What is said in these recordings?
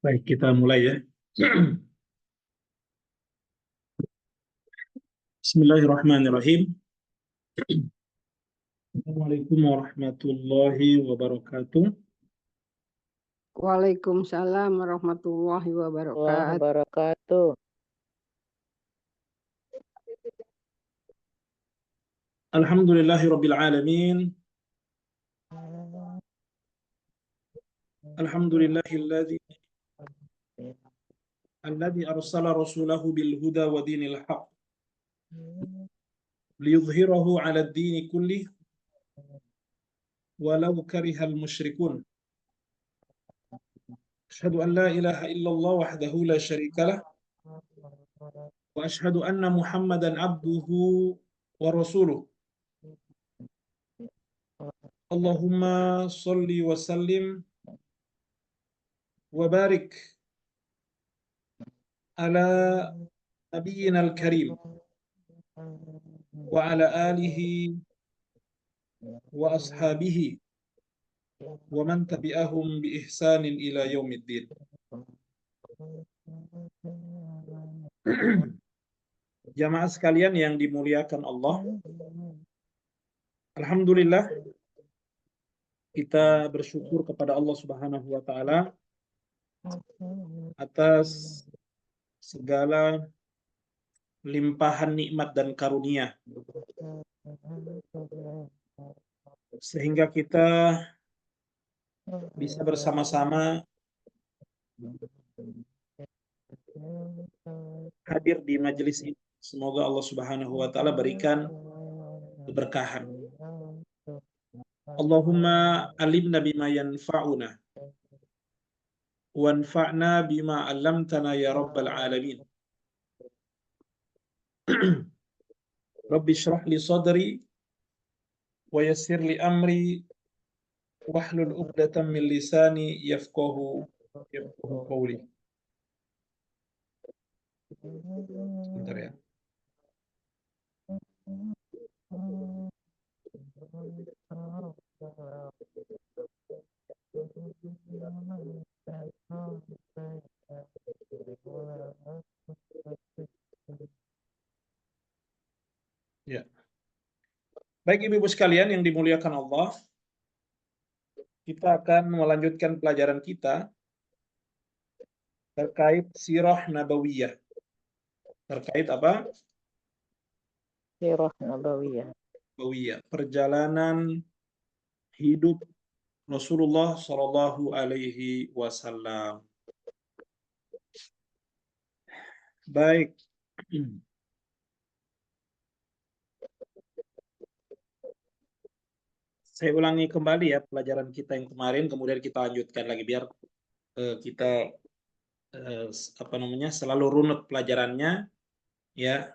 Baik, kita mulai ya. Bismillahirrahmanirrahim. Assalamualaikum warahmatullahi wabarakatuh. Waalaikumsalam warahmatullahi wabarakatuh. Wabarakatuh. Alhamdulillahirabbil alamin. Alhamdulillahilladzi arsala rasulahu bil huda wa dinil haq liyudhhirahu 'ala ad-dini kullih walau karihal musyrikun. Asyhadu an la ilaha illallah wahdahu la syarikalah wa asyhadu anna Muhammadan abduhu wa rasuluh. Allahumma shalli wa sallim wa barik ala nabiyyina al-karim wa ala alihi wa ashabihi wa man tabi'ahum bi ihsanin ila yaumiddin. Jamaah sekalian yang dimuliakan Allah, alhamdulillah kita bersyukur kepada Allah Subhanahu wa taala atas segala limpahan nikmat dan karunia, sehingga kita bisa bersama-sama hadir di majelis ini. Semoga Allah Subhanahu wa taala berikan keberkahan. Allahumma alimna bima yanfa'una wanfa'na bima 'allamtana ya rabbal alamin. Rabbi shrah li sadri wa yassir li amri wahlul 'uqdatam min lisani yafqahu qawli. Sebentar ya. Ya. Baik Ibu-ibu sekalian yang dimuliakan Allah, kita akan melanjutkan pelajaran kita terkait sirah nabawiyah. Terkait apa? Sirah Nabawiyah. Perjalanan hidup Rasulullah Shallallahu Alaihi Wasallam. Baik. Saya ulangi kembali ya pelajaran kita yang kemarin, kemudian kita lanjutkan lagi biar kita selalu runut pelajarannya ya.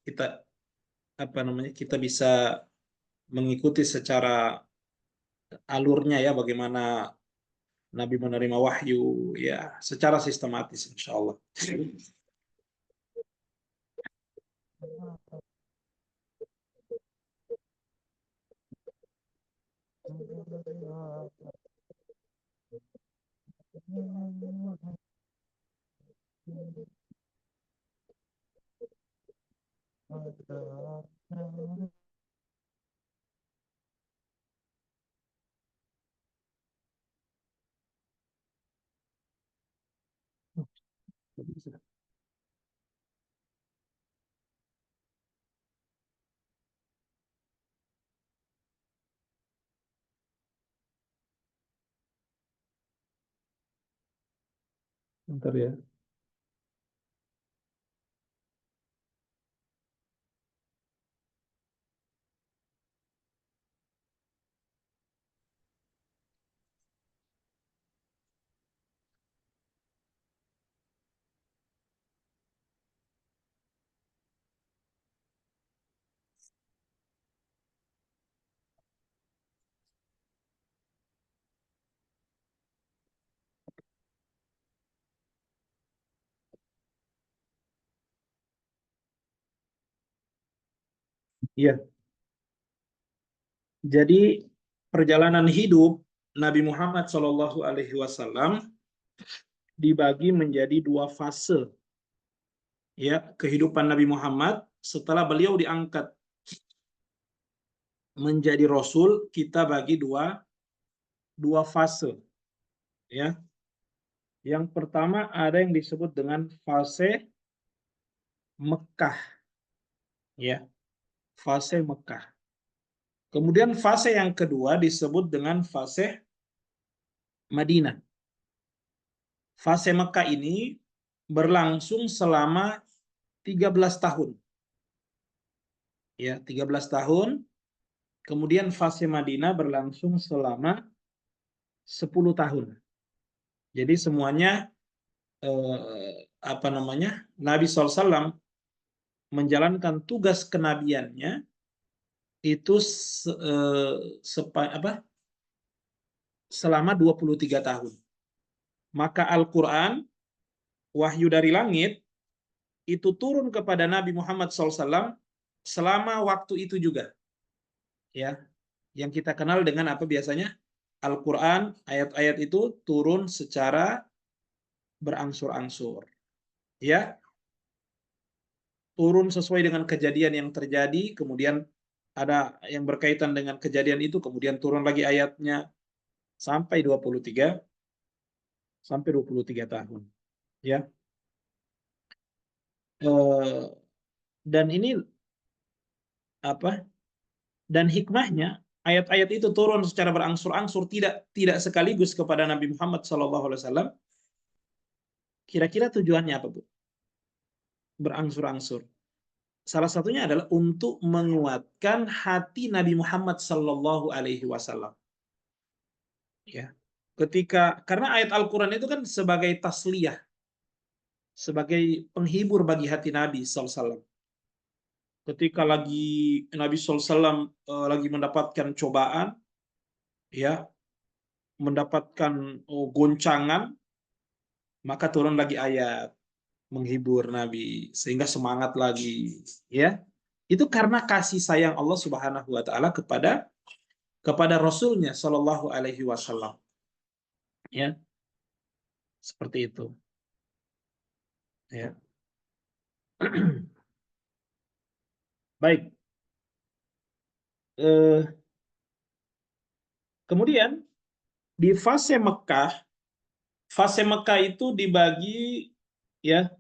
Kita bisa mengikuti secara alurnya ya, bagaimana Nabi menerima wahyu ya secara sistematis insya Allah. Bentar ya. Iya. Jadi perjalanan hidup Nabi Muhammad Shallallahu Alaihi Wasallam dibagi menjadi dua fase, ya, kehidupan Nabi Muhammad setelah beliau diangkat menjadi Rasul. Kita bagi dua fase, ya. Yang pertama ada yang disebut dengan fase Mekah, ya, fase Mekah. Kemudian fase yang kedua disebut dengan fase Madinah. Fase Mekah ini berlangsung selama 13 tahun. Ya, 13 tahun. Kemudian fase Madinah berlangsung selama 10 tahun. Jadi semuanya Nabi SAW menjalankan tugas kenabiannya itu selama 23 tahun. Maka Al-Quran, wahyu dari langit, itu turun kepada Nabi Muhammad SAW selama waktu itu juga. Ya, yang kita kenal dengan apa biasanya? Al-Quran, ayat-ayat itu turun secara berangsur-angsur. Ya, turun sesuai dengan kejadian yang terjadi, kemudian ada yang berkaitan dengan kejadian itu, kemudian turun lagi ayatnya sampai 23 tahun. Ya. Dan ini apa? Dan hikmahnya ayat-ayat itu turun secara berangsur-angsur, tidak sekaligus kepada Nabi Muhammad SAW. Kira-kira tujuannya apa, Bu? Berangsur-angsur. Salah satunya adalah untuk menguatkan hati Nabi Muhammad SAW. Ya, karena ayat Al-Quran itu kan sebagai tasliyah, sebagai penghibur bagi hati Nabi SAW. Ketika Nabi SAW lagi mendapatkan cobaan, ya, mendapatkan goncangan, maka turun lagi ayat menghibur Nabi sehingga semangat lagi, ya. Itu karena kasih sayang Allah Subhanahu wa taala kepada Rasulnya Shallallahu alaihi wasallam. Ya. Seperti itu. Ya. Baik. Kemudian di fase Mekah itu dibagi, ya,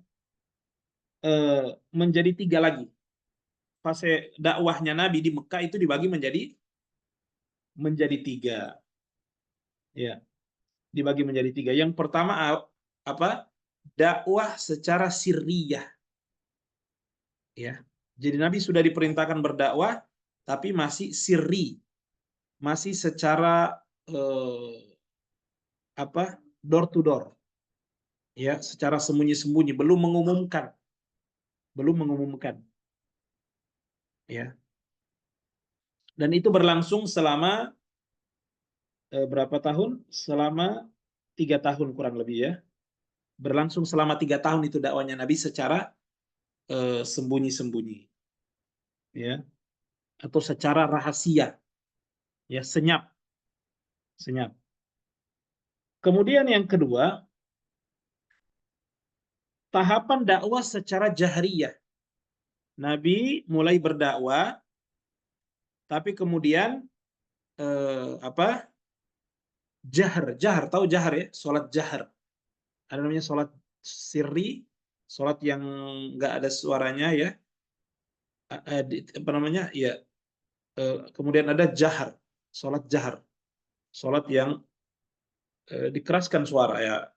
menjadi 3 lagi. Fase dakwahnya Nabi di Mekah itu dibagi menjadi 3. Ya, dibagi menjadi 3. Yang pertama apa? Dakwah secara sirriyah. Ya. Jadi Nabi sudah diperintahkan berdakwah tapi masih sirri. Masih secara door to door. Ya, secara sembunyi-sembunyi, belum mengumumkan. Ya. Dan itu berlangsung selama berapa tahun? Selama 3 tahun kurang lebih, ya. Berlangsung selama 3 tahun itu dakwanya Nabi secara sembunyi-sembunyi, ya, atau secara rahasia, ya, senyap. Kemudian yang kedua, tahapan dakwah secara jahriyah. Nabi mulai berdakwah, tapi kemudian jahar, tahu jahar, ya, sholat jahar. Ada namanya sholat sirri, sholat yang nggak ada suaranya, ya. Ya. Kemudian ada jahar, sholat yang dikeraskan suara, ya.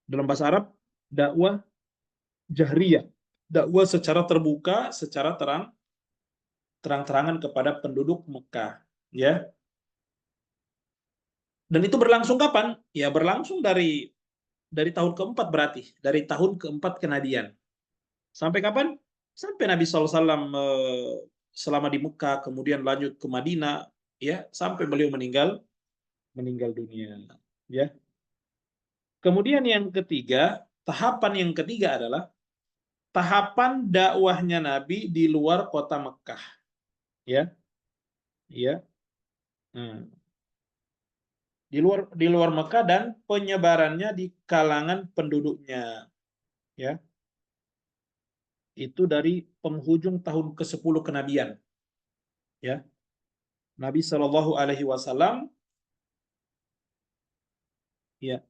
Dalam bahasa Arab, dakwah jahriyah, dakwah secara terbuka, secara terang-terangan kepada penduduk Mekah, ya. Dan itu berlangsung kapan? Ya, berlangsung dari tahun keempat, berarti dari tahun keempat kenabian. Sampai kapan? Sampai Nabi SAW selama di Mekah, kemudian lanjut ke Madinah, ya, sampai beliau meninggal dunia, ya. Kemudian yang ketiga, tahapan yang ketiga adalah tahapan dakwahnya Nabi di luar kota Mekah, ya. Ya. di luar Mekah dan penyebarannya di kalangan penduduknya, ya. Itu dari penghujung tahun ke-10 kenabian, ya. Nabi Shallallahu alaihi wasallam, ya,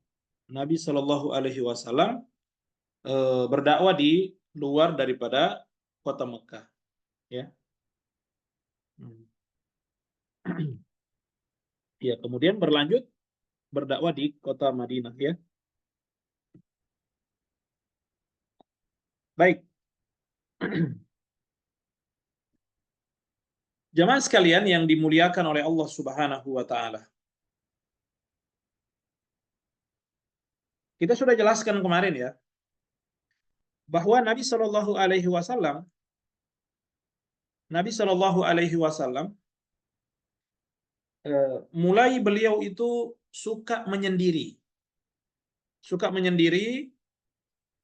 Nabi Shallallahu alaihi wasallam berdakwah di luar daripada kota Mekah, ya. Hmm. Ya, kemudian berlanjut berdakwah di kota Madinah, ya. Baik. Jamaah sekalian yang dimuliakan oleh Allah Subhanahu wa taala. Kita sudah jelaskan kemarin, ya, bahwa Nabi Shallallahu alaihi wasallam mulai beliau itu suka menyendiri. Suka menyendiri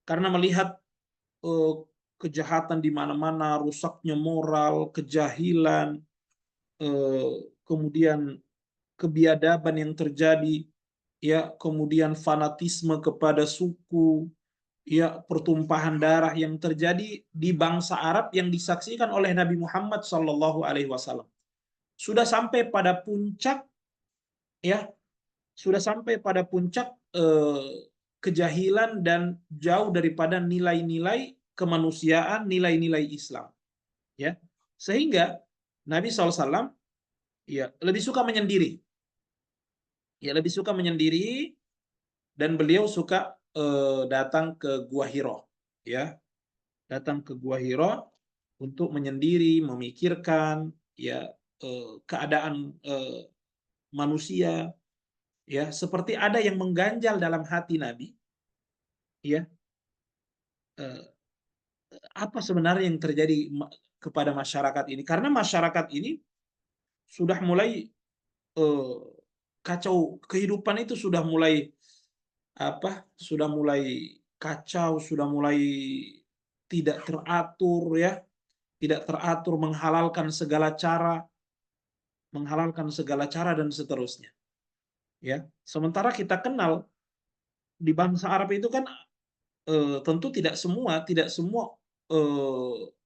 karena melihat eh, kejahatan di mana-mana, rusaknya moral, kejahilan, kemudian kebiadaban yang terjadi, ya, kemudian fanatisme kepada suku, ya, pertumpahan darah yang terjadi di bangsa Arab yang disaksikan oleh Nabi Muhammad Sallallahu Alaihi Wasallam. Sudah sampai pada puncak, ya, sudah sampai pada puncak kejahilan dan jauh daripada nilai-nilai kemanusiaan, nilai-nilai Islam, ya, sehingga Nabi SAW, ya, lebih suka menyendiri, ya, lebih suka menyendiri, dan beliau suka datang ke Gua Hiro, ya, datang ke Gua Hiro untuk menyendiri, memikirkan, ya, keadaan manusia, ya, seperti ada yang mengganjal dalam hati Nabi, ya, apa sebenarnya yang terjadi kepada masyarakat ini, karena masyarakat ini sudah mulai eh, kacau, kehidupan itu sudah mulai sudah mulai kacau, sudah mulai tidak teratur, ya, tidak teratur, menghalalkan segala cara dan seterusnya, ya. Sementara kita kenal di bangsa Arab itu kan tentu tidak semua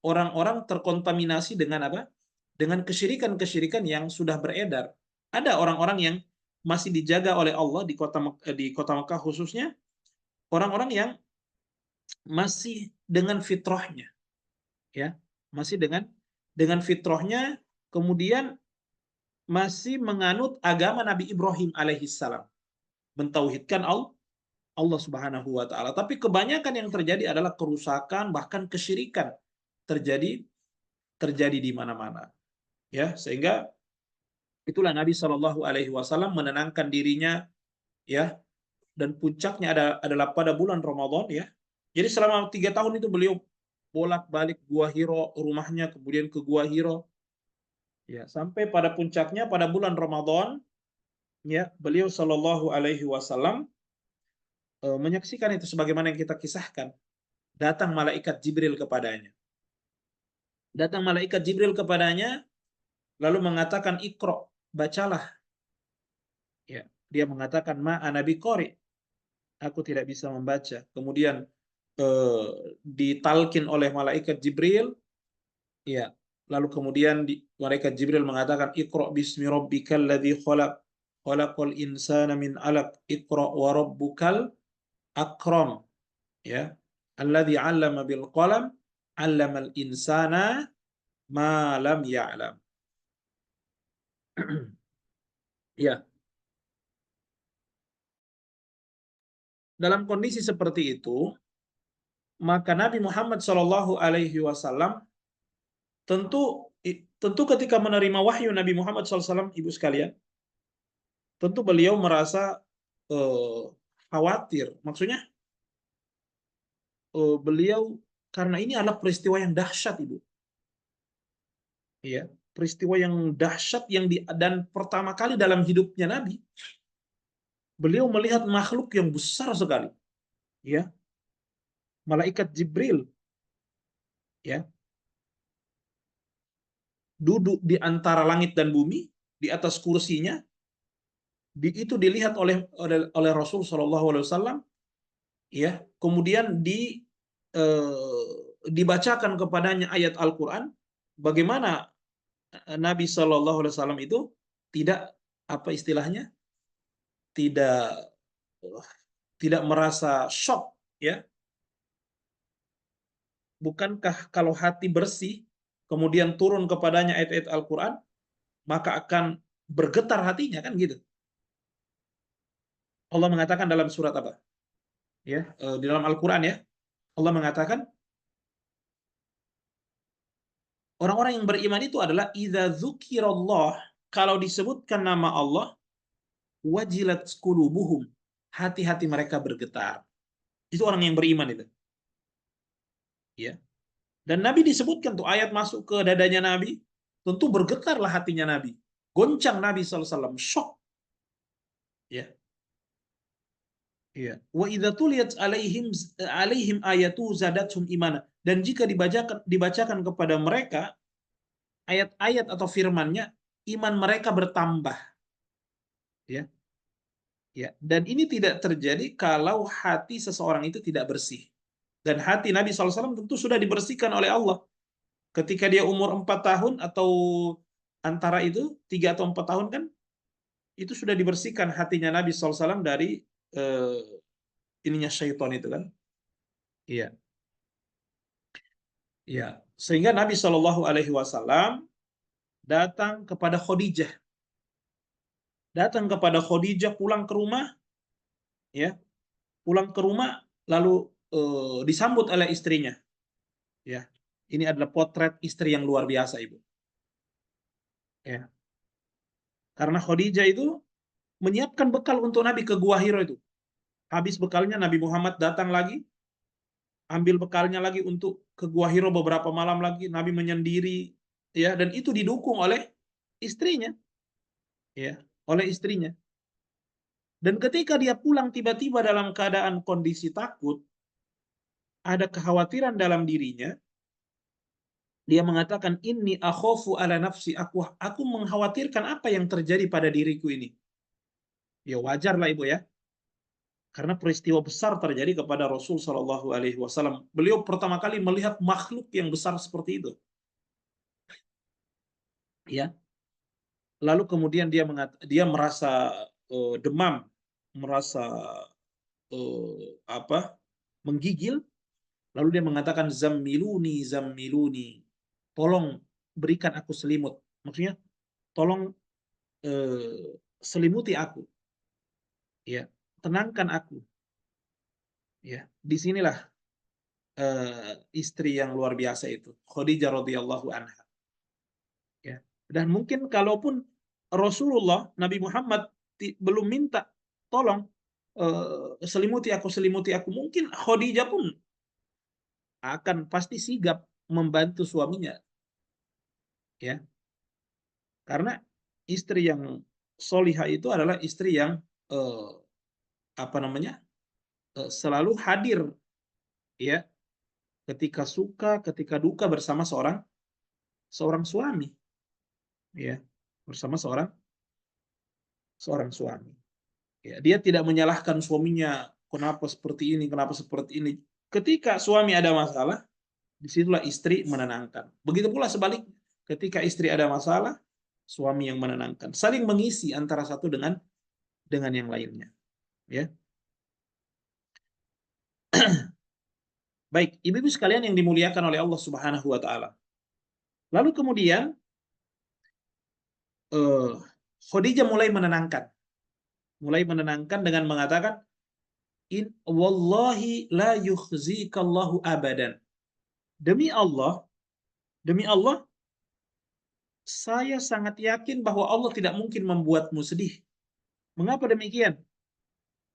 orang-orang terkontaminasi dengan apa? Dengan kesyirikan-kesyirikan yang sudah beredar. Ada orang-orang yang masih dijaga oleh Allah di kota Mekah khususnya, orang-orang yang masih dengan fitrahnya, ya, masih dengan fitrahnya, kemudian masih menganut agama Nabi Ibrahim alaihissalam, mentauhidkan Allah Subhanahu wa taala. Tapi kebanyakan yang terjadi adalah kerusakan, bahkan kesyirikan terjadi terjadi di mana-mana, ya, sehingga itulah Nabi Shallallahu alaihi wasallam menenangkan dirinya, ya, dan puncaknya adalah pada bulan Ramadan, ya. Jadi selama 3 tahun itu beliau bolak-balik Gua Hiro, rumahnya kemudian ke Gua Hiro, ya, sampai pada puncaknya pada bulan Ramadan, ya, beliau Shallallahu alaihi wasallam menyaksikan itu sebagaimana yang kita kisahkan. Datang malaikat Jibril kepadanya. Datang malaikat Jibril kepadanya lalu mengatakan, "Iqra, bacalah." Ya, dia mengatakan, "Ma ana biqari." Aku tidak bisa membaca. Kemudian ditalkin oleh malaikat Jibril, ya. Lalu kemudian malaikat Jibril mengatakan, "Iqra bismi rabbikal ladzi khalaq, khalaqal insana min 'alaq, Iqra wa rabbukal akram." Ya. Alladzi 'allama bil qalam, 'allamal insana ma lam ya'lam. Ya, dalam kondisi seperti itu, maka Nabi Muhammad Shallallahu alaihi wasallam tentu tentu ketika menerima wahyu Nabi Muhammad SAW, ibu sekalian, tentu beliau merasa eh, khawatir. Maksudnya beliau, karena ini adalah peristiwa yang dahsyat, ibu. Ya, peristiwa yang dahsyat dan pertama kali dalam hidupnya Nabi, beliau melihat makhluk yang besar sekali, ya, malaikat Jibril, ya, duduk di antara langit dan bumi, di atas kursinya, Itu dilihat oleh Rasul Shallallahu Alaihi Wasallam, ya, kemudian dibacakan kepadanya ayat Al-Quran, bagaimana Nabi Shallallahu Alaihi Wasallam itu tidak, apa istilahnya, tidak tidak merasa shock, ya. Bukankah kalau hati bersih kemudian turun kepadanya ayat-ayat Al-Quran, maka akan bergetar hatinya, kan gitu. Allah mengatakan dalam surat apa? Ya, di dalam Al-Quran, ya. Allah mengatakan orang-orang yang beriman itu adalah idza dzukirallah, kalau disebutkan nama Allah, wajilat qulubuhum, hati-hati mereka bergetar. Itu orang yang beriman itu. Ya. Dan Nabi disebutkan tuh, ayat masuk ke dadanya Nabi, tentu bergetarlah hatinya Nabi. Goncang Nabi SAW, shock. Ya. Ya. Wa idza tuliyat alaihim ayatu zadathum imana. Dan jika dibacakan kepada mereka ayat-ayat atau firman-Nya, iman mereka bertambah. Ya. Ya. Dan ini tidak terjadi kalau hati seseorang itu tidak bersih. Dan hati Nabi SAW tentu sudah dibersihkan oleh Allah. Ketika dia umur 4 tahun atau antara itu, 3 atau 4 tahun, kan, itu sudah dibersihkan hatinya Nabi SAW dari ininya syaitan itu, kan. Iya. Iya. Sehingga Nabi SAW datang kepada Khadijah. Datang kepada Khadijah, pulang ke rumah, ya. Pulang ke rumah, lalu disambut oleh istrinya. Ya. Ini adalah potret istri yang luar biasa, Ibu. Ya. Karena Khadijah itu menyiapkan bekal untuk Nabi ke Gua Hiro itu. Habis bekalnya, Nabi Muhammad datang lagi, ambil bekalnya lagi untuk ke Gua Hiro beberapa malam lagi, Nabi menyendiri, ya, dan itu didukung oleh istrinya, ya, oleh istrinya. Dan ketika dia pulang tiba-tiba dalam keadaan kondisi takut, ada kekhawatiran dalam dirinya, dia mengatakan, inni akhofu ala nafsi, aku mengkhawatirkan apa yang terjadi pada diriku ini. Ya wajarlah, Ibu, ya. Karena peristiwa besar terjadi kepada Rasul Shallallahu Alaihi Wasallam. Beliau pertama kali melihat makhluk yang besar seperti itu. Ya. Lalu kemudian dia merasa demam, merasa menggigil. Lalu dia mengatakan, zammiluni, zammiluni, tolong berikan aku selimut. Maksudnya, tolong selimuti aku. Ya, tenangkan aku. Ya, disinilah istri yang luar biasa itu, Khadijah radhiyallahu anha. Ya. Dan mungkin kalaupun Rasulullah Nabi Muhammad belum minta tolong selimuti aku, mungkin Khadijah pun akan pasti sigap membantu suaminya, ya. Karena istri yang solihah itu adalah istri yang selalu hadir, ya, ketika suka, ketika duka bersama seorang suami, ya, bersama seorang suami. Ya, dia tidak menyalahkan suaminya, kenapa seperti ini, kenapa seperti ini. Ketika suami ada masalah, disitulah istri menenangkan. Begitu pula sebaliknya, ketika istri ada masalah, suami yang menenangkan. Saling mengisi antara satu dengan yang lainnya. Ya. Baik, ibu-ibu sekalian yang dimuliakan oleh Allah Subhanahu wa taala. Lalu kemudian Khadijah mulai menenangkan dengan mengatakan, wallahi la yukhzikallahu abadan. Demi Allah, saya sangat yakin bahwa Allah tidak mungkin membuatmu sedih. Mengapa demikian?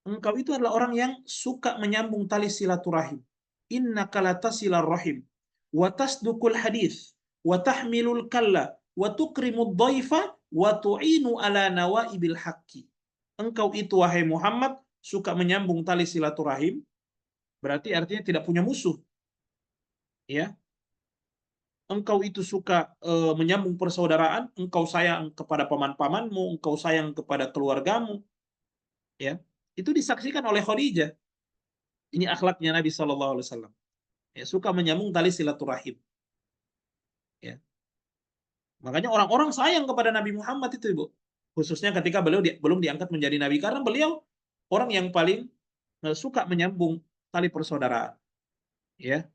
Engkau itu adalah orang yang suka menyambung tali silaturahim. Innaka latasilar rahim wa tasdukul hadis wa tahmilul kalla wa tukrimud dhaifa wa tu'inu ala nawaibil haqqi. Engkau itu, wahai Muhammad, suka menyambung tali silaturahim, berarti artinya tidak punya musuh. Ya. engkau itu suka menyambung persaudaraan, engkau sayang kepada paman-pamanmu, engkau sayang kepada keluargamu, ya. Itu disaksikan oleh Khadijah. Ini akhlaknya Nabi Shallallahu Alaihi Wasallam. Ya, suka menyambung tali silaturahim. Ya. Makanya orang-orang sayang kepada Nabi Muhammad itu, Ibu. Khususnya ketika beliau belum diangkat menjadi nabi, karena beliau orang yang paling suka menyambung tali persaudaraan. Ya,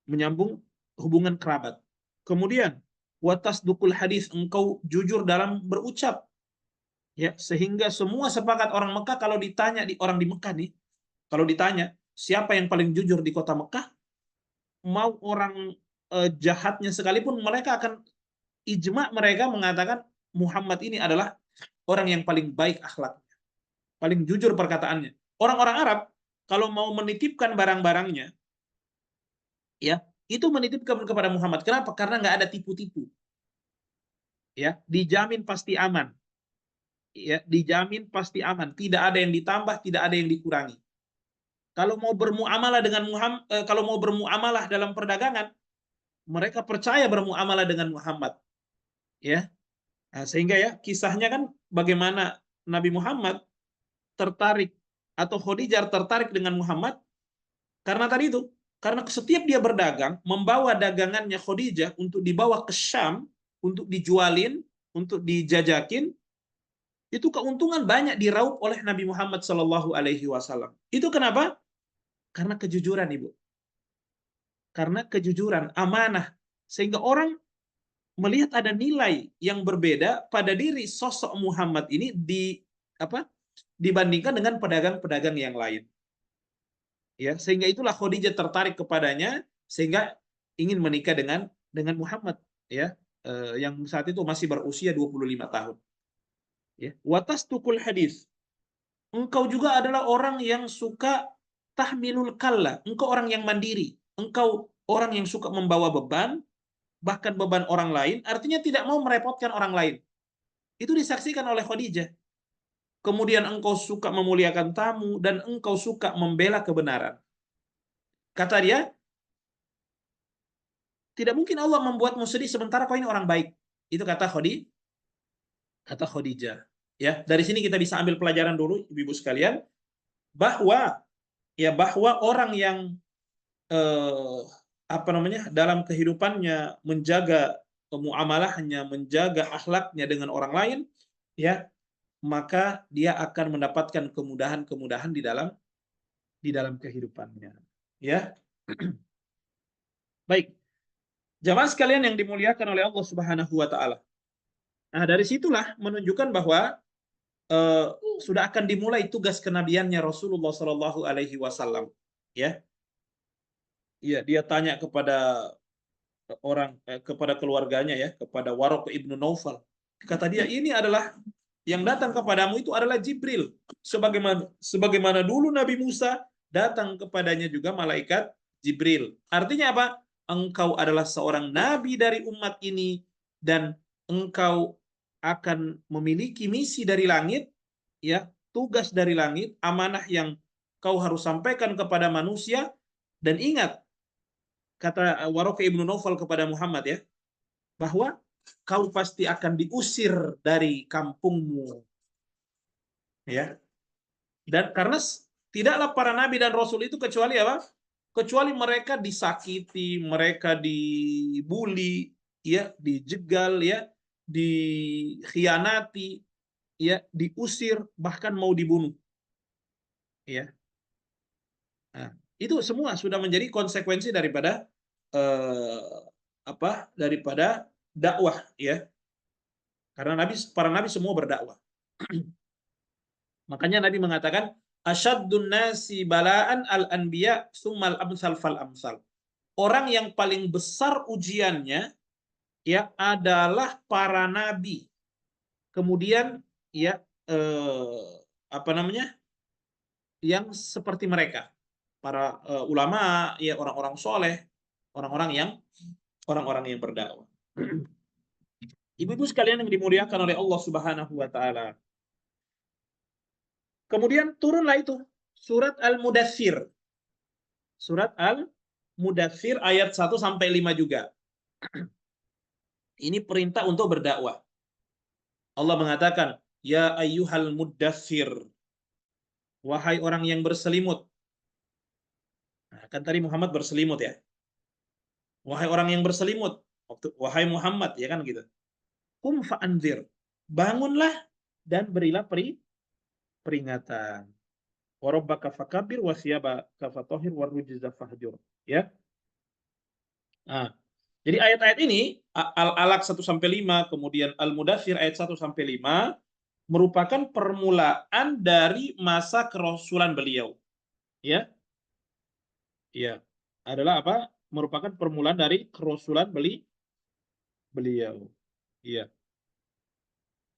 menyambung hubungan kerabat. Kemudian, watas dukul hadis, engkau jujur dalam berucap. Ya, sehingga semua sepakat orang Mekah kalau ditanya orang di Mekah nih, kalau ditanya siapa yang paling jujur di kota Mekah, mau orang jahatnya sekalipun mereka akan ijma, mereka mengatakan Muhammad ini adalah orang yang paling baik akhlaknya, paling jujur perkataannya. Orang-orang Arab kalau mau menitipkan barang-barangnya, ya, itu menitipkan kepada Muhammad. Kenapa? Karena nggak ada tipu-tipu. Ya, dijamin pasti aman. Ya, dijamin pasti aman. Tidak ada yang ditambah, tidak ada yang dikurangi. Kalau mau bermuamalah dengan Muhammad, kalau mau bermuamalah dalam perdagangan, mereka percaya bermuamalah dengan Muhammad. Ya, nah, sehingga ya kisahnya kan bagaimana Nabi Muhammad tertarik atau Khadijah tertarik dengan Muhammad karena tadi itu, karena setiap dia berdagang membawa dagangannya Khadijah untuk dibawa ke Syam untuk dijualin, untuk dijajakin, itu keuntungan banyak diraup oleh Nabi Muhammad Shallallahu Alaihi Wasallam. Itu kenapa? Karena kejujuran, Ibu. Karena kejujuran, amanah, sehingga orang melihat ada nilai yang berbeda pada diri sosok Muhammad ini dibandingkan dengan pedagang-pedagang yang lain. Ya, sehingga itulah Khadijah tertarik kepadanya sehingga ingin menikah dengan Muhammad, ya, yang saat itu masih berusia 25 tahun. Ya, watas tukul hadis. Engkau juga adalah orang yang suka tahmilul kalla. Engkau orang yang mandiri. Engkau orang yang suka membawa beban, bahkan beban orang lain, artinya tidak mau merepotkan orang lain. Itu disaksikan oleh Khadijah. Kemudian engkau suka memuliakan tamu dan engkau suka membela kebenaran. Kata dia, tidak mungkin Allah membuatmu sedih sementara kau ini orang baik. Itu kata Khadijah. Ya, dari sini kita bisa ambil pelajaran dulu, ibu-ibu sekalian, bahwa orang yang dalam kehidupannya menjaga muamalahnya, menjaga akhlaknya dengan orang lain, ya, maka dia akan mendapatkan kemudahan-kemudahan di dalam kehidupannya. Ya. Baik. Jamaah sekalian yang dimuliakan oleh Allah Subhanahu wa taala. Nah, dari situlah menunjukkan bahwa sudah akan dimulai tugas kenabiannya Rasulullah Shallallahu alaihi wasallam, ya. Iya, dia tanya kepada kepada keluarganya, ya, kepada Waraq ibnu Naufal. Kata dia, ini adalah yang datang kepadamu itu adalah Jibril. Sebagaimana dulu Nabi Musa datang kepadanya juga malaikat Jibril. Artinya apa? Engkau adalah seorang nabi dari umat ini dan engkau akan memiliki misi dari langit, ya, tugas dari langit, amanah yang kau harus sampaikan kepada manusia. Dan ingat, kata Waraq ibnu Naufal kepada Muhammad, ya, bahwa kau pasti akan diusir dari kampungmu, ya. Dan karena tidaklah para nabi dan rasul itu kecuali apa? Kecuali mereka disakiti, mereka dibully, ya, dijegal, ya, dikhianati, ya, diusir, bahkan mau dibunuh, ya. Nah, itu semua sudah menjadi konsekuensi daripada daripada dakwah, ya. Karena para nabi semua berdakwah. Makanya Nabi mengatakan, asyaddun nasi balaan al-anbiya summal amsal fal amsal. Orang yang paling besar ujiannya, ya, adalah para nabi. Kemudian, ya, yang seperti mereka, para ulama, ya, orang-orang soleh, orang-orang yang berdakwah. Ibu-ibu sekalian yang dimuliakan oleh Allah Subhanahu wa taala. Kemudian turunlah itu surat Al-Mudaththir. Surat Al-Mudaththir ayat 1 sampai 5 juga. Ini perintah untuk berdakwah. Allah mengatakan, ya ayyuhal muddathir, wahai orang yang berselimut. Nah, kan tadi Muhammad berselimut ya. Wahai orang yang berselimut, wahai Muhammad, ya kan gitu. Kum fa'anzir, bangunlah dan berilah peringatan. Warabbaka fakabir wasiyabaka fatahhir warrujza fahjur. Ya. Nah, jadi ayat-ayat ini Al-Alaq 1 sampai 5, kemudian Al-Mudaththir ayat 1 sampai 5 merupakan permulaan dari masa kerasulan beliau. Ya. Ya. Adalah apa? Merupakan permulaan dari kerasulan beliau. Ya.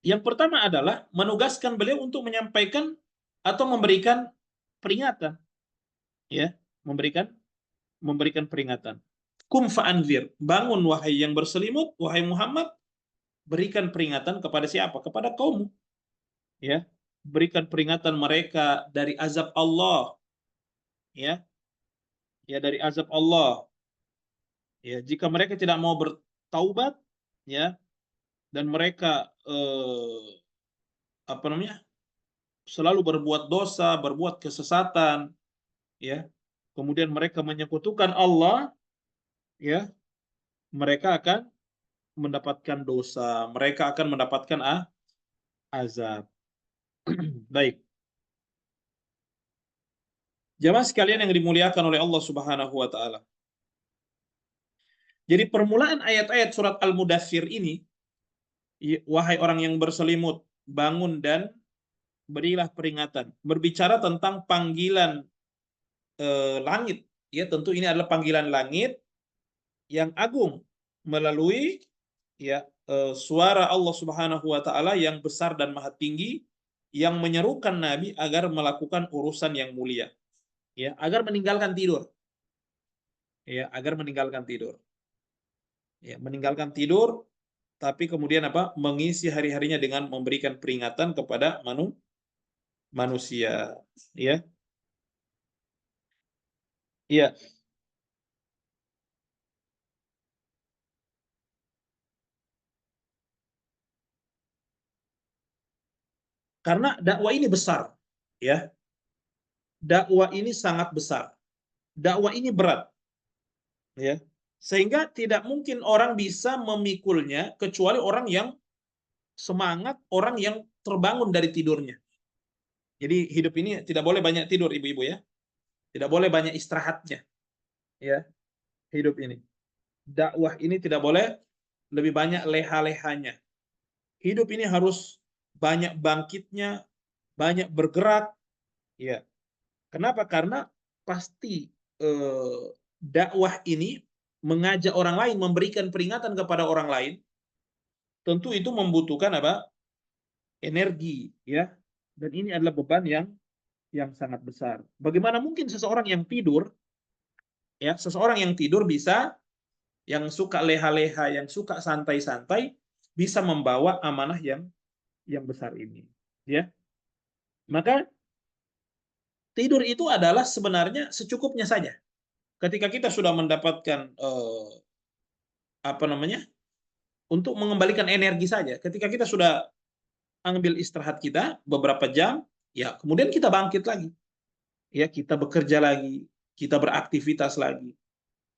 Yang pertama adalah menugaskan beliau untuk menyampaikan atau memberikan peringatan. Ya, memberikan peringatan. Kum fa'anzir, bangun wahai yang berselimut, wahai Muhammad, berikan peringatan kepada siapa? Kepada kaummu. Ya, berikan peringatan mereka dari azab Allah. Ya, ya dari azab Allah. Ya, jika mereka tidak mau bertaubat, ya, dan mereka apa namanya? Selalu berbuat dosa, berbuat kesesatan, ya. Kemudian mereka menyekutukan Allah, ya, mereka akan mendapatkan dosa, mereka akan mendapatkan azab. Baik. Jamaah sekalian yang dimuliakan oleh Allah Subhanahu wa taala. Jadi permulaan ayat-ayat surat Al-Mudaththir ini, wahai orang yang berselimut, bangun dan berilah peringatan. Berbicara tentang panggilan langit, ya tentu ini adalah panggilan langit yang agung melalui ya suara Allah Subhanahu wa taala yang besar dan maha tinggi yang menyerukan Nabi agar melakukan urusan yang mulia. Ya, agar meninggalkan tidur. Ya, agar meninggalkan tidur. Ya, meninggalkan tidur tapi kemudian apa? Mengisi hari-harinya dengan memberikan peringatan kepada manusia. Ya. Ya, karena dakwah ini besar, ya. Dakwah ini sangat besar. Dakwah ini berat, ya. Sehingga tidak mungkin orang bisa memikulnya kecuali orang yang semangat, orang yang terbangun dari tidurnya. Jadi hidup ini tidak boleh banyak tidur, ibu-ibu ya. Tidak boleh banyak istirahatnya, ya. Hidup ini. Dakwah ini tidak boleh lebih banyak leha-lehanya. Hidup ini harus banyak bangkitnya, banyak bergerak, ya. Kenapa? Karena pasti dakwah ini mengajak orang lain, memberikan peringatan kepada orang lain, tentu itu membutuhkan apa? Energi, ya. Dan ini adalah beban yang sangat besar. Bagaimana mungkin seseorang yang tidur, ya, seseorang yang tidur bisa, yang suka leha-leha, yang suka santai-santai, bisa membawa amanah yang besar ini, ya. Maka tidur itu adalah sebenarnya secukupnya saja. Ketika kita sudah mendapatkan apa namanya? Untuk mengembalikan energi saja. Ketika kita sudah ambil istirahat kita beberapa jam, ya kemudian kita bangkit lagi. Ya, kita bekerja lagi, kita beraktivitas lagi.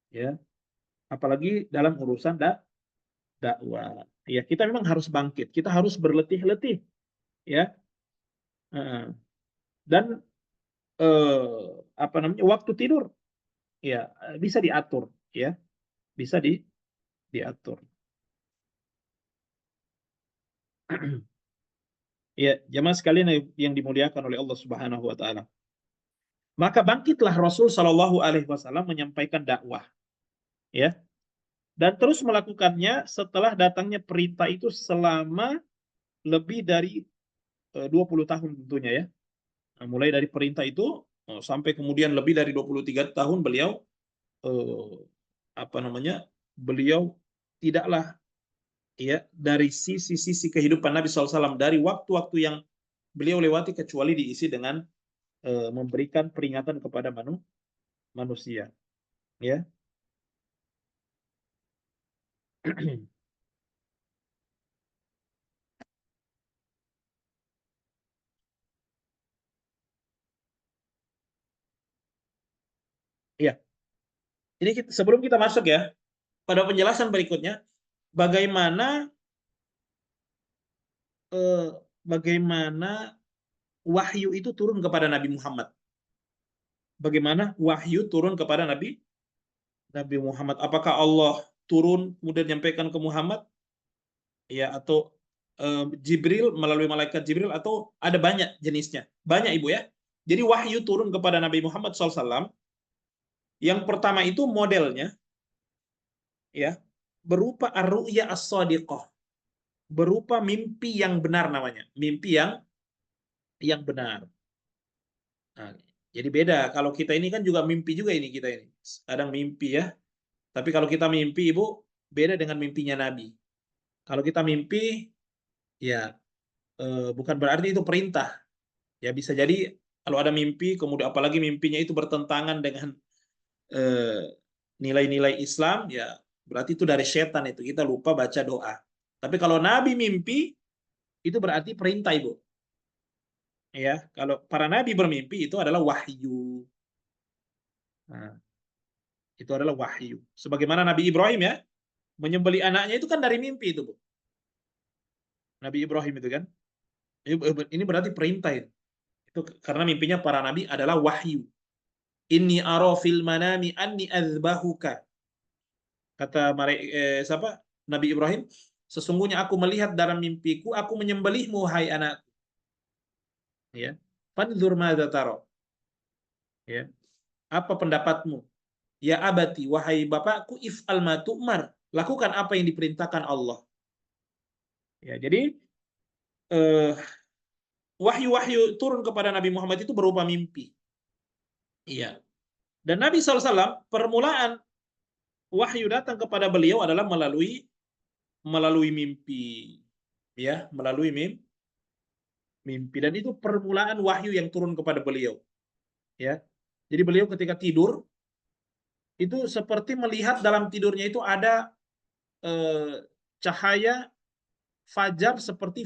Ya. Apalagi dalam urusan dakwah. Ya, kita memang harus bangkit. Kita harus berletih-letih, ya. Dan apa namanya? Waktu tidur ya bisa diatur, ya. Bisa diatur. Ya, jemaah sekalian yang dimuliakan oleh Allah Subhanahu wa taala. Maka bangkitlah Rasul Shallallahu alaihi wasallam menyampaikan dakwah, ya. Dan terus melakukannya setelah datangnya perintah itu selama lebih dari 20 tahun tentunya ya. Nah, mulai dari perintah itu sampai kemudian lebih dari 23 tahun beliau eh, apa namanya? Beliau tidaklah ya dari sisi-sisi kehidupan Nabi SAW dari waktu-waktu yang beliau lewati kecuali diisi dengan memberikan peringatan kepada manusia, ya. Iya. Ini sebelum kita masuk ya, pada penjelasan berikutnya, bagaimana eh, bagaimana wahyu itu turun kepada Nabi Muhammad. Bagaimana wahyu turun kepada Nabi Muhammad? Apakah Allah turun kemudian menyampaikan ke Muhammad, ya, atau Jibril melalui malaikat Jibril, atau ada banyak jenisnya? Banyak, Ibu ya. Jadi wahyu turun kepada Nabi Muhammad SAW. Yang pertama itu modelnya, ya, berupa ar-ru'ya as-shadiqah, berupa mimpi yang benar namanya, mimpi yang benar. Nah, jadi beda. Kalau kita ini kan juga mimpi juga ini kita ini. Kadang mimpi ya. Tapi kalau kita mimpi, Ibu, beda dengan mimpinya Nabi. Kalau kita mimpi, ya bukan berarti itu perintah. Ya bisa jadi kalau ada mimpi, kemudian apalagi mimpinya itu bertentangan dengan nilai-nilai Islam, ya berarti itu dari setan itu. Kita lupa baca doa. Tapi kalau Nabi mimpi, itu berarti perintah, Ibu. Ya, kalau para nabi bermimpi itu adalah wahyu. Nah, itu adalah wahyu. Sebagaimana Nabi Ibrahim ya, menyembeli anaknya itu kan dari mimpi itu, Bu. Nabi Ibrahim itu kan. Ini berarti perintah itu. Itu karena mimpinya para nabi adalah wahyu. Inni ara fil manami anni azbahuka. Kata siapa? Nabi Ibrahim, sesungguhnya aku melihat dalam mimpiku aku menyembelihmu hai anakku. Ya. Fanzur madza tara. Ya. Apa pendapatmu? Ya abati, wahai bapakku, if'al ma tu'mar. Lakukan apa yang diperintahkan Allah. Ya, jadi wahyu-wahyu turun kepada Nabi Muhammad itu berupa mimpi. Iya. Dan Nabi SAW, permulaan wahyu datang kepada beliau adalah melalui mimpi. Ya, melalui mimpi. Dan itu permulaan wahyu yang turun kepada beliau. Ya. Jadi beliau ketika tidur, itu seperti melihat dalam tidurnya itu ada cahaya fajar seperti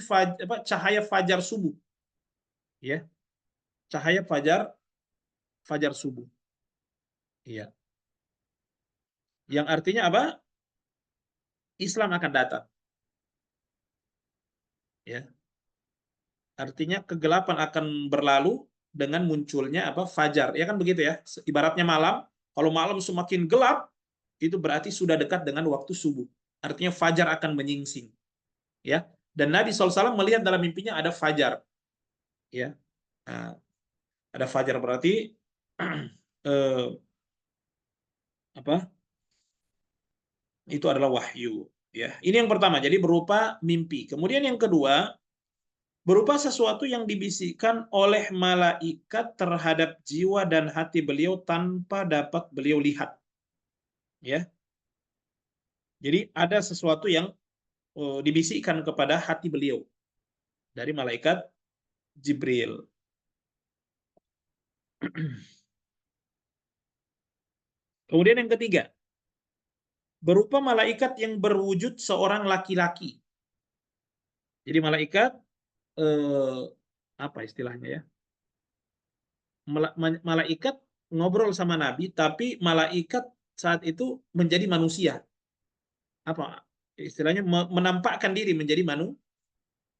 cahaya fajar subuh, ya, cahaya fajar subuh, ya, yang artinya apa? Islam akan datang, ya, artinya kegelapan akan berlalu dengan munculnya apa? Fajar, ya kan begitu ya, ibaratnya malam, kalau malam semakin gelap itu berarti sudah dekat dengan waktu subuh, artinya fajar akan menyingsing, ya, dan Nabi SAW melihat dalam mimpinya ada fajar, ya. Nah, ada fajar berarti apa? Itu adalah wahyu. Ya, ini yang pertama. Jadi berupa mimpi. Kemudian yang kedua, berupa sesuatu yang dibisikkan oleh malaikat terhadap jiwa dan hati beliau tanpa dapat beliau lihat. Ya, jadi ada sesuatu yang dibisikkan kepada hati beliau dari malaikat Jibril. Kemudian yang ketiga, berupa malaikat yang berwujud seorang laki-laki. Jadi malaikat apa istilahnya ya? Malaikat ngobrol sama Nabi, tapi malaikat saat itu menjadi manusia. Apa istilahnya? Menampakkan diri menjadi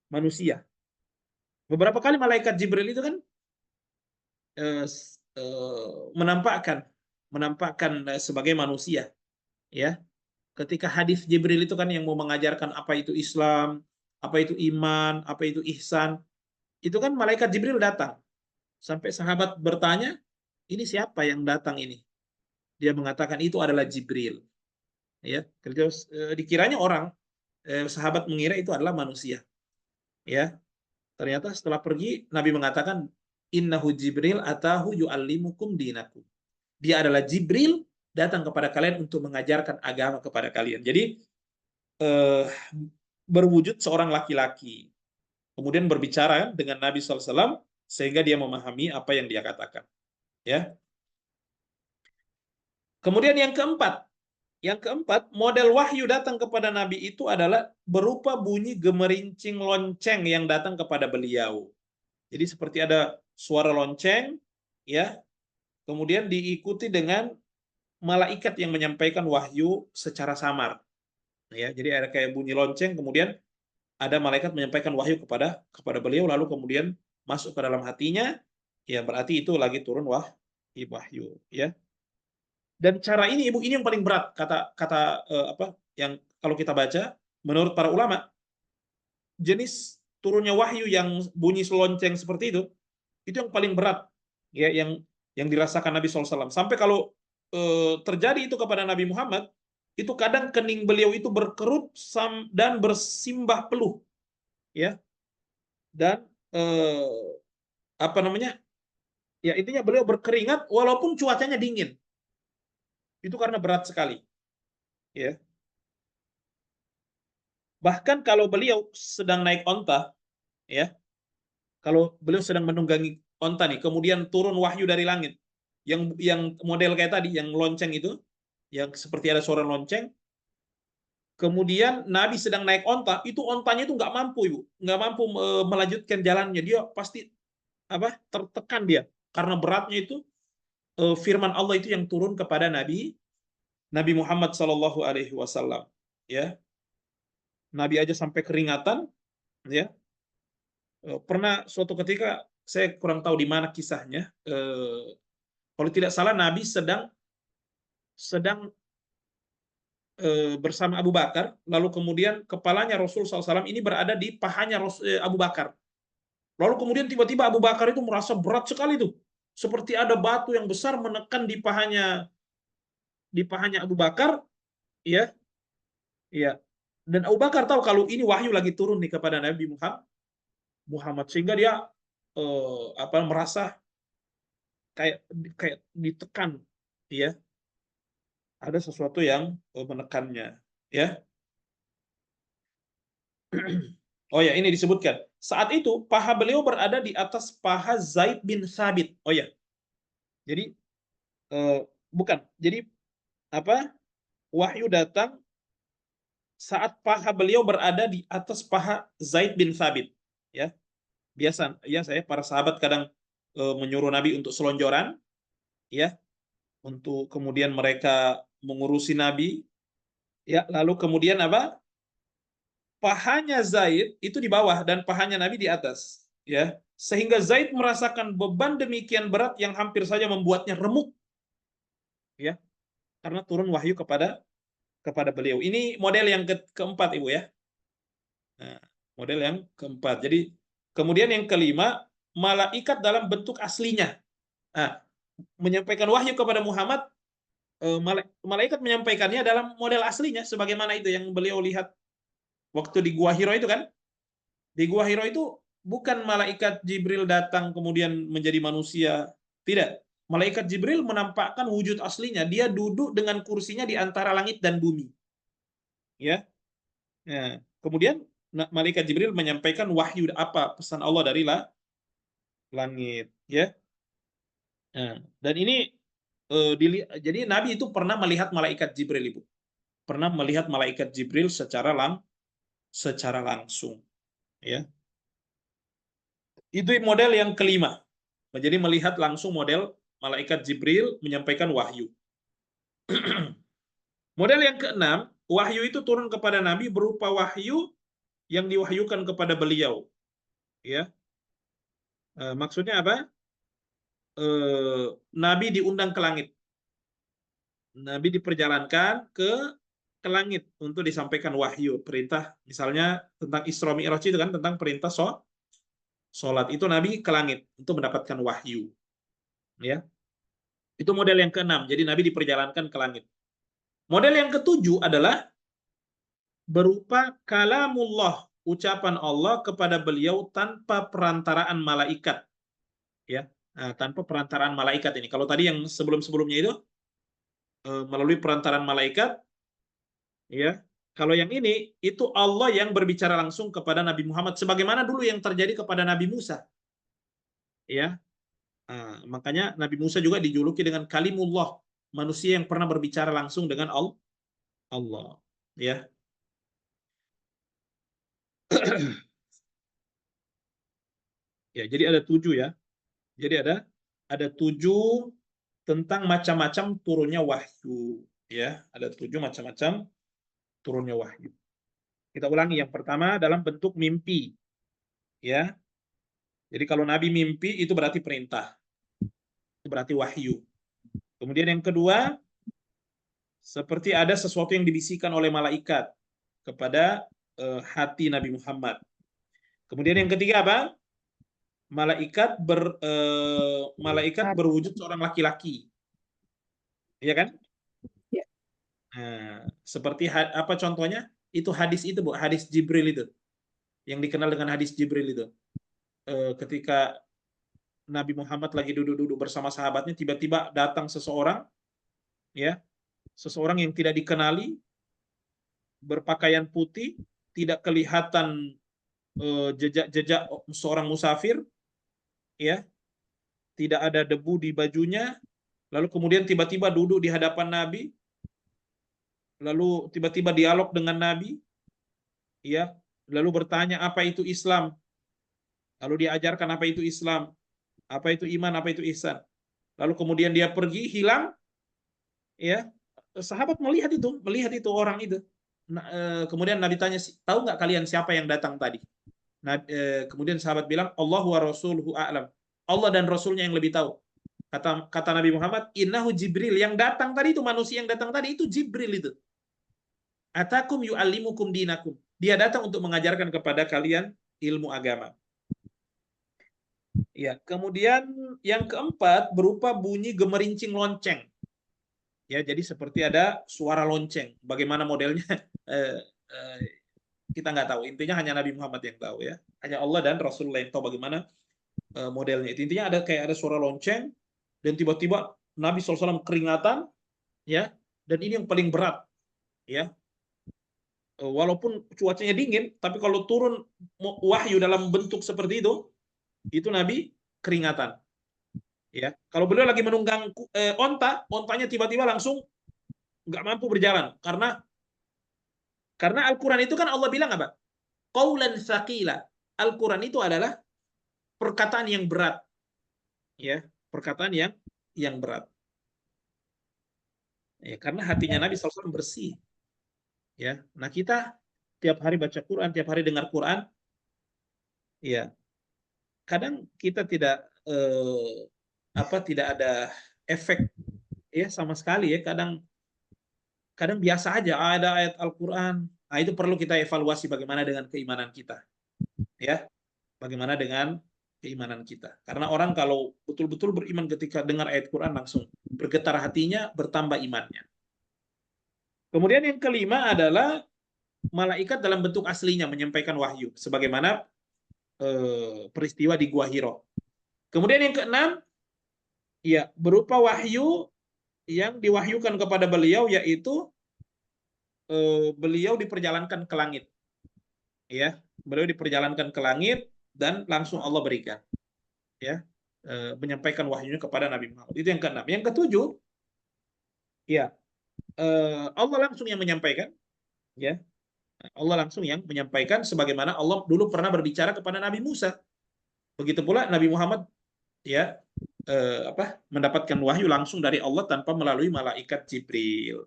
manusia. Beberapa kali malaikat Jibril itu kan menampakkan sebagai manusia, ya. Ketika hadis Jibril itu kan yang mau mengajarkan apa itu Islam, apa itu iman, apa itu ihsan, itu kan malaikat Jibril datang. Sampai sahabat bertanya, ini siapa yang datang ini? Dia mengatakan itu adalah Jibril. Ya, dikiranya orang, sahabat mengira itu adalah manusia. Ya, ternyata setelah pergi Nabi mengatakan innahu Jibril atahu yu'allimukum dinakum. Dia adalah Jibril datang kepada kalian untuk mengajarkan agama kepada kalian. Jadi berwujud seorang laki-laki, kemudian berbicara dengan Nabi SAW sehingga dia memahami apa yang dia katakan. Ya. Kemudian yang keempat, Yang keempat, model wahyu datang kepada Nabi itu adalah berupa bunyi gemerincing lonceng yang datang kepada beliau. Jadi seperti ada suara lonceng, ya, kemudian diikuti dengan malaikat yang menyampaikan wahyu secara samar. Ya, jadi ada kayak bunyi lonceng, kemudian ada malaikat menyampaikan wahyu kepada beliau, lalu kemudian masuk ke dalam hatinya, ya berarti itu lagi turun wahyu, ya. Dan cara ini ibu ini yang paling berat kata apa yang kalau kita baca menurut para ulama jenis turunnya wahyu yang bunyi selonceng seperti itu yang paling berat ya yang dirasakan Nabi SAW sampai kalau terjadi itu kepada Nabi Muhammad itu kadang kening beliau itu berkerut dan bersimbah peluh ya dan apa namanya ya intinya beliau berkeringat walaupun cuacanya dingin itu karena berat sekali ya. Bahkan kalau beliau sedang naik onta, ya, kalau beliau sedang menunggangi onta nih, kemudian turun wahyu dari langit, yang model kayak tadi, yang lonceng itu, yang seperti ada suara lonceng, kemudian Nabi sedang naik onta, itu ontanya itu nggak mampu, ibu, nggak mampu melanjutkan jalannya, dia pasti apa tertekan dia, karena beratnya itu firman Allah itu yang turun kepada Nabi Muhammad SAW, ya, Nabi aja sampai keringatan, ya. Pernah suatu ketika saya kurang tahu di mana kisahnya. Kalau tidak salah Nabi sedang bersama Abu Bakar, lalu kemudian kepalanya Rasul SAW ini berada di pahanya Abu Bakar. Lalu kemudian tiba-tiba Abu Bakar itu merasa berat sekali tuh, seperti ada batu yang besar menekan di pahanya Abu Bakar, ya, ya. Dan Abu Bakar tahu kalau ini wahyu lagi turun nih kepada Nabi Muhammad sehingga dia apa merasa kayak kayak ditekan ya ada sesuatu yang menekannya ya. Oh ya ini disebutkan saat itu paha beliau berada di atas paha Zaid bin Thabit. Oh ya jadi bukan jadi apa wahyu datang saat paha beliau berada di atas paha Zaid bin Thabit ya. Biasa ya saya para sahabat kadang menyuruh Nabi untuk selonjoran ya untuk kemudian mereka mengurusi Nabi ya lalu kemudian apa pahanya Zaid itu di bawah dan pahanya Nabi di atas ya sehingga Zaid merasakan beban demikian berat yang hampir saja membuatnya remuk ya karena turun wahyu kepada beliau ini model yang keempat ibu ya. Nah, model yang keempat jadi kemudian yang kelima malaikat dalam bentuk aslinya nah, menyampaikan wahyu kepada Muhammad malaikat menyampaikannya dalam model aslinya sebagaimana itu yang beliau lihat waktu di Gua Hiro itu kan. Di Gua Hiro itu bukan malaikat Jibril datang kemudian menjadi manusia. Tidak. Malaikat Jibril menampakkan wujud aslinya. Dia duduk dengan kursinya di antara langit dan bumi. Ya. Nah, kemudian malaikat Jibril menyampaikan wahyu apa pesan Allah dari langit. Ya. Nah, dan ini jadi Nabi itu pernah melihat malaikat Jibril, Ibu. Pernah melihat malaikat Jibril secara langsung. Ya. Itu model yang kelima. Jadi melihat langsung model malaikat Jibril menyampaikan wahyu. Model yang keenam, wahyu itu turun kepada Nabi berupa wahyu yang diwahyukan kepada beliau. Ya, maksudnya apa? Nabi diundang ke langit. Nabi diperjalankan ke langit untuk disampaikan wahyu, perintah misalnya tentang Isra Mi'raj itu kan tentang perintah sholat itu Nabi ke langit untuk mendapatkan wahyu. Ya. Itu model yang keenam. Jadi Nabi diperjalankan ke langit. Model yang ketujuh adalah berupa kalamullah, ucapan Allah kepada beliau tanpa perantaraan malaikat. Ya. Nah, tanpa perantaraan malaikat ini. Kalau tadi yang sebelum-sebelumnya itu melalui perantaraan malaikat, ya. Kalau yang ini itu Allah yang berbicara langsung kepada Nabi Muhammad sebagaimana dulu yang terjadi kepada Nabi Musa. Ya. Nah, makanya Nabi Musa juga dijuluki dengan kalimullah, manusia yang pernah berbicara langsung dengan Allah. Ya. Ya, jadi ada 7 ya. Jadi ada 7 tentang macam-macam turunnya wahyu. Ya, ada 7 macam-macam turunnya wahyu. Kita ulangi, yang pertama dalam bentuk mimpi. Ya. Jadi kalau Nabi mimpi itu berarti perintah. Itu berarti wahyu. Kemudian yang kedua, seperti ada sesuatu yang dibisikkan oleh malaikat kepada hati Nabi Muhammad. Kemudian yang ketiga apa? Malaikat berwujud seorang laki-laki. Iya kan? Ya. Nah, seperti apa contohnya? Itu hadis itu, Bu, hadis Jibril itu. Yang dikenal dengan hadis Jibril itu. Ketika Nabi Muhammad lagi duduk-duduk bersama sahabatnya, tiba-tiba datang seseorang, ya, seseorang yang tidak dikenali, berpakaian putih, tidak kelihatan jejak-jejak seorang musafir, ya, tidak ada debu di bajunya, lalu kemudian tiba-tiba duduk di hadapan Nabi, lalu tiba-tiba dialog dengan Nabi, ya, lalu bertanya apa itu Islam, lalu diajarkan apa itu Islam, apa itu iman, apa itu ihsan, lalu kemudian dia pergi hilang, ya, sahabat melihat itu orang itu. Kemudian Nabi tanya, tahu nggak kalian siapa yang datang tadi? Nah, kemudian sahabat bilang, Allah wa rasuluhu a'lam. Allah dan Rasulnya yang lebih tahu. Kata Nabi Muhammad, innahu Jibril. Yang datang tadi itu, manusia yang datang tadi itu Jibril itu. Atakum yu'allimukum dinakum. Dia datang untuk mengajarkan kepada kalian ilmu agama. Ya, kemudian yang keempat berupa bunyi gemerincing lonceng. Ya, jadi seperti ada suara lonceng. Bagaimana modelnya? Kita nggak tahu. Intinya hanya Nabi Muhammad yang tahu ya. Hanya Allah dan Rasulullah yang tahu bagaimana modelnya. Intinya ada suara lonceng dan tiba-tiba Nabi SAW keringatan, ya. Dan ini yang paling berat, ya. Walaupun cuacanya dingin, tapi kalau turun wahyu dalam bentuk seperti itu Nabi keringatan. Ya, kalau beliau lagi menunggang ontanya tiba-tiba langsung nggak mampu berjalan karena Al-Quran itu kan Allah bilang apa? Qaulan tsaqila. Al-Quran itu adalah perkataan yang berat, ya, perkataan yang berat. Ya, karena hatinya Nabi SAW bersih. Ya, nah kita tiap hari baca Quran, tiap hari dengar Quran, ya, kadang kita tidak ada efek ya sama sekali ya. Kadang biasa aja ada ayat Al-Quran. Nah, itu perlu kita evaluasi bagaimana dengan keimanan kita. Ya, bagaimana dengan keimanan kita. Karena orang kalau betul-betul beriman ketika dengar ayat Quran langsung bergetar hatinya, bertambah imannya. Kemudian yang kelima adalah malaikat dalam bentuk aslinya menyampaikan wahyu sebagaimana peristiwa di Gua Hiro. Kemudian yang keenam, ya, berupa wahyu yang diwahyukan kepada beliau, yaitu beliau diperjalankan ke langit. Ya, beliau diperjalankan ke langit dan langsung Allah berikan, ya, menyampaikan wahyunya kepada Nabi Muhammad. Itu yang keenam. Yang ketujuh, ya, Allah langsung yang menyampaikan, ya, Allah langsung yang menyampaikan sebagaimana Allah dulu pernah berbicara kepada Nabi Musa. Begitu pula Nabi Muhammad, ya, mendapatkan wahyu langsung dari Allah tanpa melalui malaikat Jibril.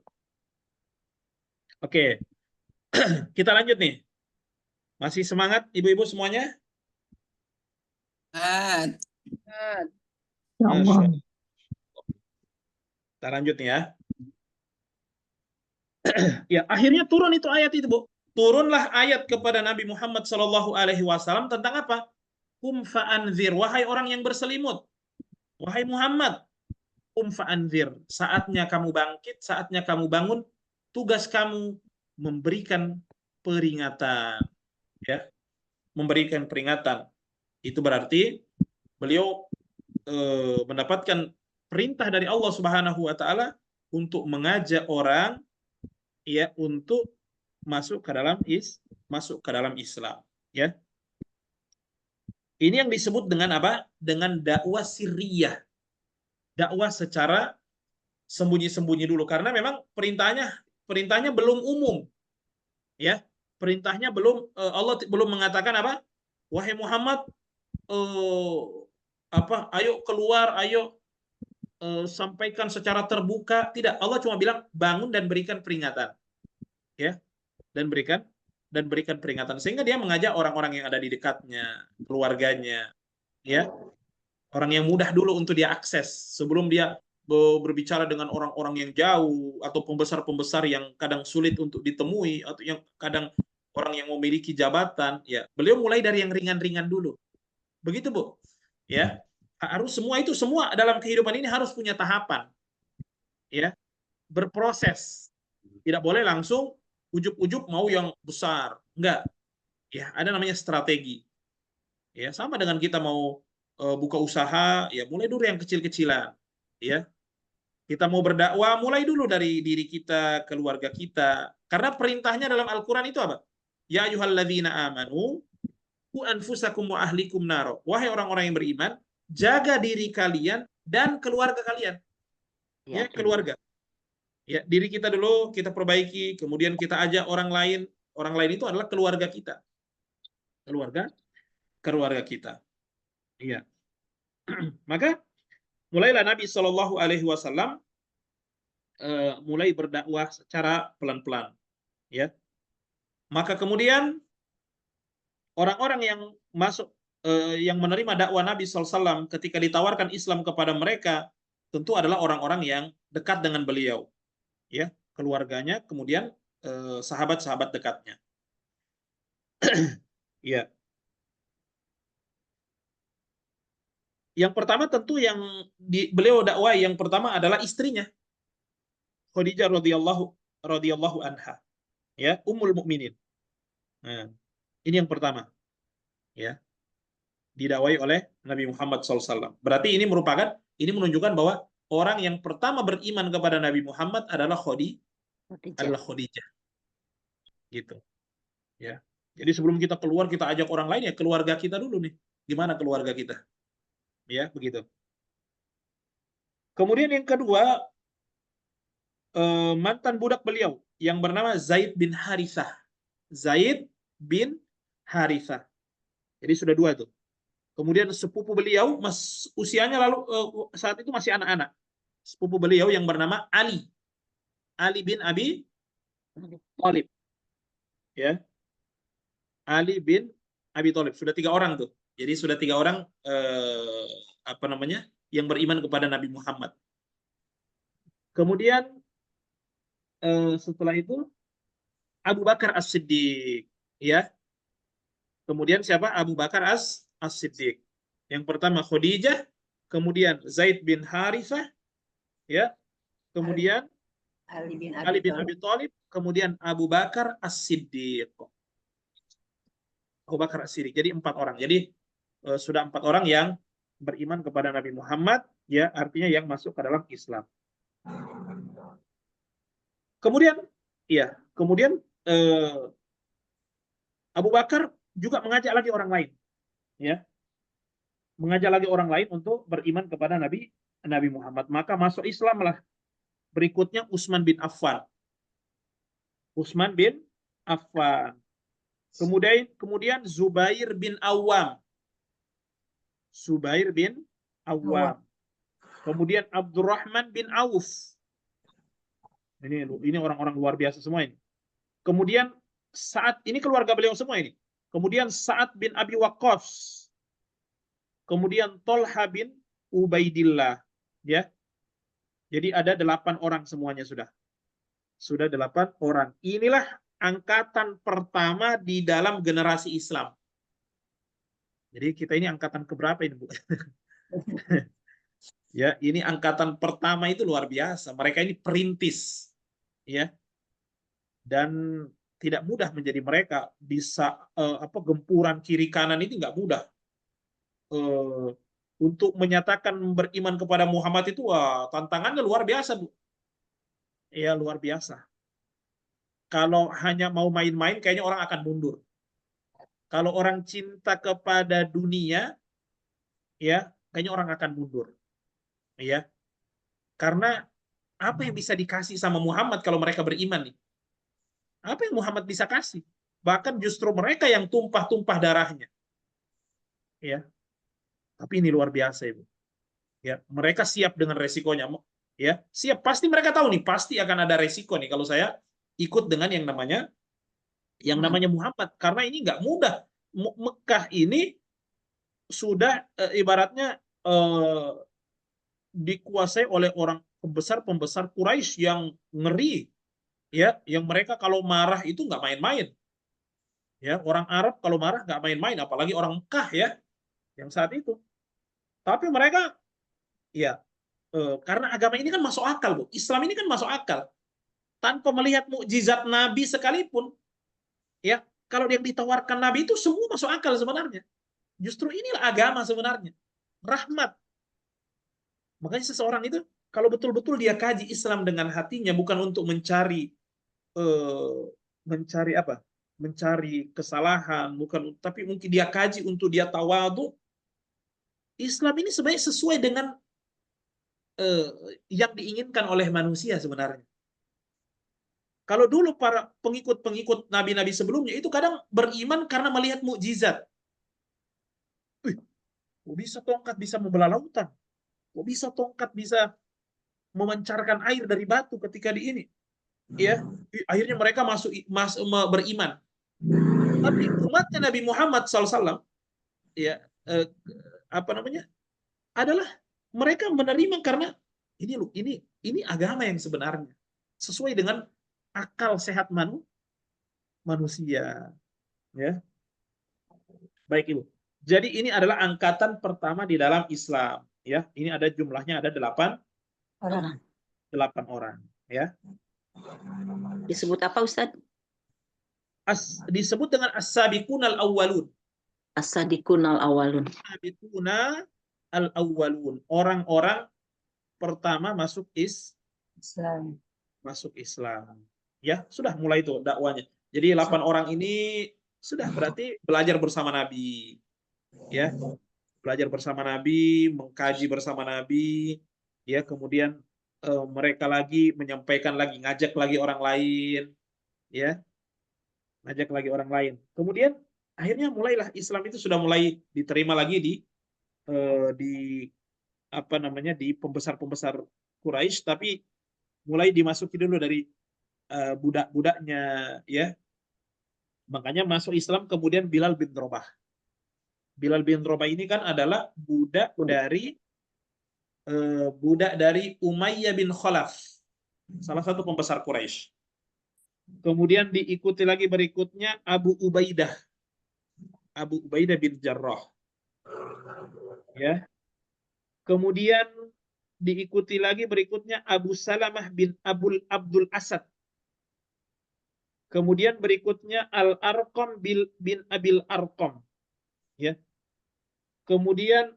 Oke, kita lanjut nih. Masih semangat ibu-ibu semuanya? Ya Allah. Kita lanjut nih ya. Ya, akhirnya turun itu ayat itu, Bu. Turunlah ayat kepada Nabi Muhammad SAW tentang apa? Qum fa'anzir, wahai orang yang berselimut. Wahai Muhammad, qum fa'anzir, saatnya kamu bangkit, saatnya kamu bangun, tugas kamu memberikan peringatan, ya. Memberikan peringatan. Itu berarti beliau mendapatkan perintah dari Allah Subhanahu wa taala untuk mengajak orang, ya, untuk masuk ke dalam Islam, ya. Ini yang disebut dengan apa? Dengan dakwah sirriyah. Dakwah secara sembunyi-sembunyi dulu, karena memang perintahnya perintahnya belum umum. Ya, perintahnya belum Allah belum mengatakan apa? Wahai Muhammad, ayo keluar, ayo sampaikan secara terbuka. Tidak, Allah cuma bilang bangun dan berikan peringatan. Ya, dan berikan peringatan, sehingga dia mengajak orang-orang yang ada di dekatnya, keluarganya, ya, orang yang mudah dulu untuk dia akses sebelum dia berbicara dengan orang-orang yang jauh atau pembesar-pembesar yang kadang sulit untuk ditemui atau yang kadang orang yang memiliki jabatan. Ya, beliau mulai dari yang ringan-ringan dulu. Begitu, Bu. Ya, harus semua dalam kehidupan ini harus punya tahapan. Ya, berproses. Tidak boleh langsung ujuk-ujuk mau yang besar. Enggak. Ya, ada namanya strategi. Ya, sama dengan kita mau buka usaha, ya mulai dulu yang kecil-kecilan. Ya, kita mau berdakwah, mulai dulu dari diri kita, keluarga kita. Karena perintahnya dalam Al-Quran itu apa? Ya ayyuhalladzina amanu qu anfusakum wa ahlikum naro. Wahai orang-orang yang beriman, jaga diri kalian dan keluarga kalian. Ya, keluarga. Ya, diri kita dulu kita perbaiki, kemudian kita ajak orang lain. Orang lain itu adalah keluarga kita. Keluarga kita. Iya. Maka mulailah Nabi Shallallahu Alaihi Wasallam mulai berdakwah secara pelan-pelan. Ya. Maka kemudian orang-orang yang masuk yang menerima dakwah Nabi SAW ketika ditawarkan Islam kepada mereka tentu adalah orang-orang yang dekat dengan beliau, ya, keluarganya, kemudian sahabat-sahabat dekatnya. Ya. Yang pertama tentu yang beliau dakwah yang pertama adalah istrinya, Khadijah radhiyallahu anha, ya, Ummul Mukminin. Nah, ini yang pertama, ya, didakwai oleh Nabi Muhammad SAW. Berarti ini menunjukkan bahwa orang yang pertama beriman kepada Nabi Muhammad adalah Khadijah. Gitu. Ya. Jadi sebelum kita keluar, kita ajak orang lain, ya keluarga kita dulu nih. Gimana keluarga kita? Ya, begitu. Kemudian yang kedua, mantan budak beliau yang bernama Zaid bin Harithah. Zaid bin Harithah. Jadi sudah dua tuh. Kemudian sepupu beliau, usianya lalu saat itu masih anak-anak. Sepupu beliau yang bernama Ali bin Abi Thalib. Ya. Ali bin Abi Thalib. Sudah 3 orang tuh. Jadi sudah 3 orang yang beriman kepada Nabi Muhammad. Kemudian setelah itu Abu Bakar As-Siddiq, ya. Kemudian siapa? Abu Bakar As-Siddiq. Yang pertama Khadijah, kemudian Zaid bin Harithah, ya. Kemudian Ali bin Abi Thalib, kemudian Abu Bakar As-Siddiq. Abu Bakar As-Siddiq. Jadi 4 orang. Jadi sudah 4 orang yang beriman kepada Nabi Muhammad, ya, artinya yang masuk ke dalam Islam. Kemudian Abu Bakar juga mengajak lagi orang lain, ya, mengajak lagi orang lain untuk beriman kepada Nabi Muhammad. Maka masuk Islamlah berikutnya Utsman bin Affan. Kemudian Zubair bin Awam. Kemudian Abdurrahman bin Auf. Ini orang-orang luar biasa semua ini. Kemudian ini keluarga beliau semua ini. Kemudian Sa'ad bin Abi Waqqas. Kemudian Tolha bin Ubaidillah. Ya. Jadi ada 8 orang semuanya sudah. Sudah 8 orang. Inilah angkatan pertama di dalam generasi Islam. Jadi kita ini angkatan keberapa ini, Bu? Ya, ini angkatan pertama itu luar biasa. Mereka ini perintis, ya, dan tidak mudah menjadi mereka. Bisa gempuran kiri kanan ini nggak mudah. Untuk menyatakan beriman kepada Muhammad itu, tantangannya luar biasa, Bu. Ya, luar biasa. Kalau hanya mau main-main, kayaknya orang akan mundur. Kalau orang cinta kepada dunia, ya, kayaknya orang akan mundur. Ya, karena Apa yang bisa dikasih sama Muhammad kalau mereka beriman nih? Apa yang Muhammad bisa kasih? Bahkan justru mereka yang tumpah-tumpah darahnya. Ya, tapi ini luar biasa, Ibu. Ya, mereka siap dengan resikonya. Ya, siap. Pasti mereka tahu nih, pasti akan ada resiko nih kalau saya ikut dengan yang namanya Muhammad, karena ini nggak mudah. Mekah ini sudah ibaratnya dikuasai oleh orang pembesar-pembesar Quraisy yang ngeri, ya, yang mereka kalau marah itu nggak main-main. Ya, orang Arab kalau marah nggak main-main, apalagi orang Mekah ya, yang saat itu. Tapi mereka, ya, karena agama ini kan masuk akal, Bu. Islam ini kan masuk akal. Tanpa melihat mukjizat Nabi sekalipun, ya, kalau yang ditawarkan Nabi itu semua masuk akal sebenarnya. Justru inilah agama sebenarnya. Rahmat. Makanya seseorang itu kalau betul-betul dia kaji Islam dengan hatinya, bukan untuk mencari eh, mencari apa? Mencari kesalahan, bukan, tapi mungkin dia kaji untuk dia tawadu. Islam ini sebenarnya sesuai dengan eh, yang diinginkan oleh manusia sebenarnya. Kalau dulu para pengikut-pengikut nabi-nabi sebelumnya itu kadang beriman karena melihat mukjizat. Wih, kok bisa tongkat bisa membelah lautan? Kok bisa tongkat bisa memancarkan air dari batu ketika di ini? Ya, akhirnya mereka beriman. Tapi umatnya Nabi Muhammad SAW, ya, apa namanya, adalah mereka menerima karena ini agama yang sebenarnya sesuai dengan akal sehat manusia. Ya, baik Ibu. Jadi ini adalah angkatan pertama di dalam Islam. Ya, ini ada jumlahnya ada 8 orang. Ya, Disebut apa Ustaz? disebut dengan as-sabiqun al-awwalun. As-sadiqun al-awwalun. As-sabiquna al-awwalun. Orang-orang pertama Islam. masuk Islam. Ya, sudah mulai itu dakwanya. Jadi 8 orang ini sudah berarti belajar bersama Nabi. Ya, belajar bersama Nabi, mengkaji bersama Nabi, ya, kemudian mereka lagi menyampaikan lagi, ngajak lagi orang lain, ya, ngajak lagi orang lain. Kemudian akhirnya mulailah Islam itu sudah mulai diterima lagi di apa namanya, di pembesar-pembesar Quraisy, tapi mulai dimasuki dulu dari budak-budaknya, ya. Makanya masuk Islam kemudian Bilal bin Rabah. Bilal bin Rabah ini kan adalah budak dari Umayyah bin Khalaf, salah satu pembesar Quraisy. Kemudian diikuti lagi berikutnya Abu Ubaidah bin Jarrah. Ya. Kemudian diikuti lagi berikutnya Abu Salamah bin Abdul Asad. Kemudian berikutnya Al-Arqam bin Abil Arqam. Ya. Kemudian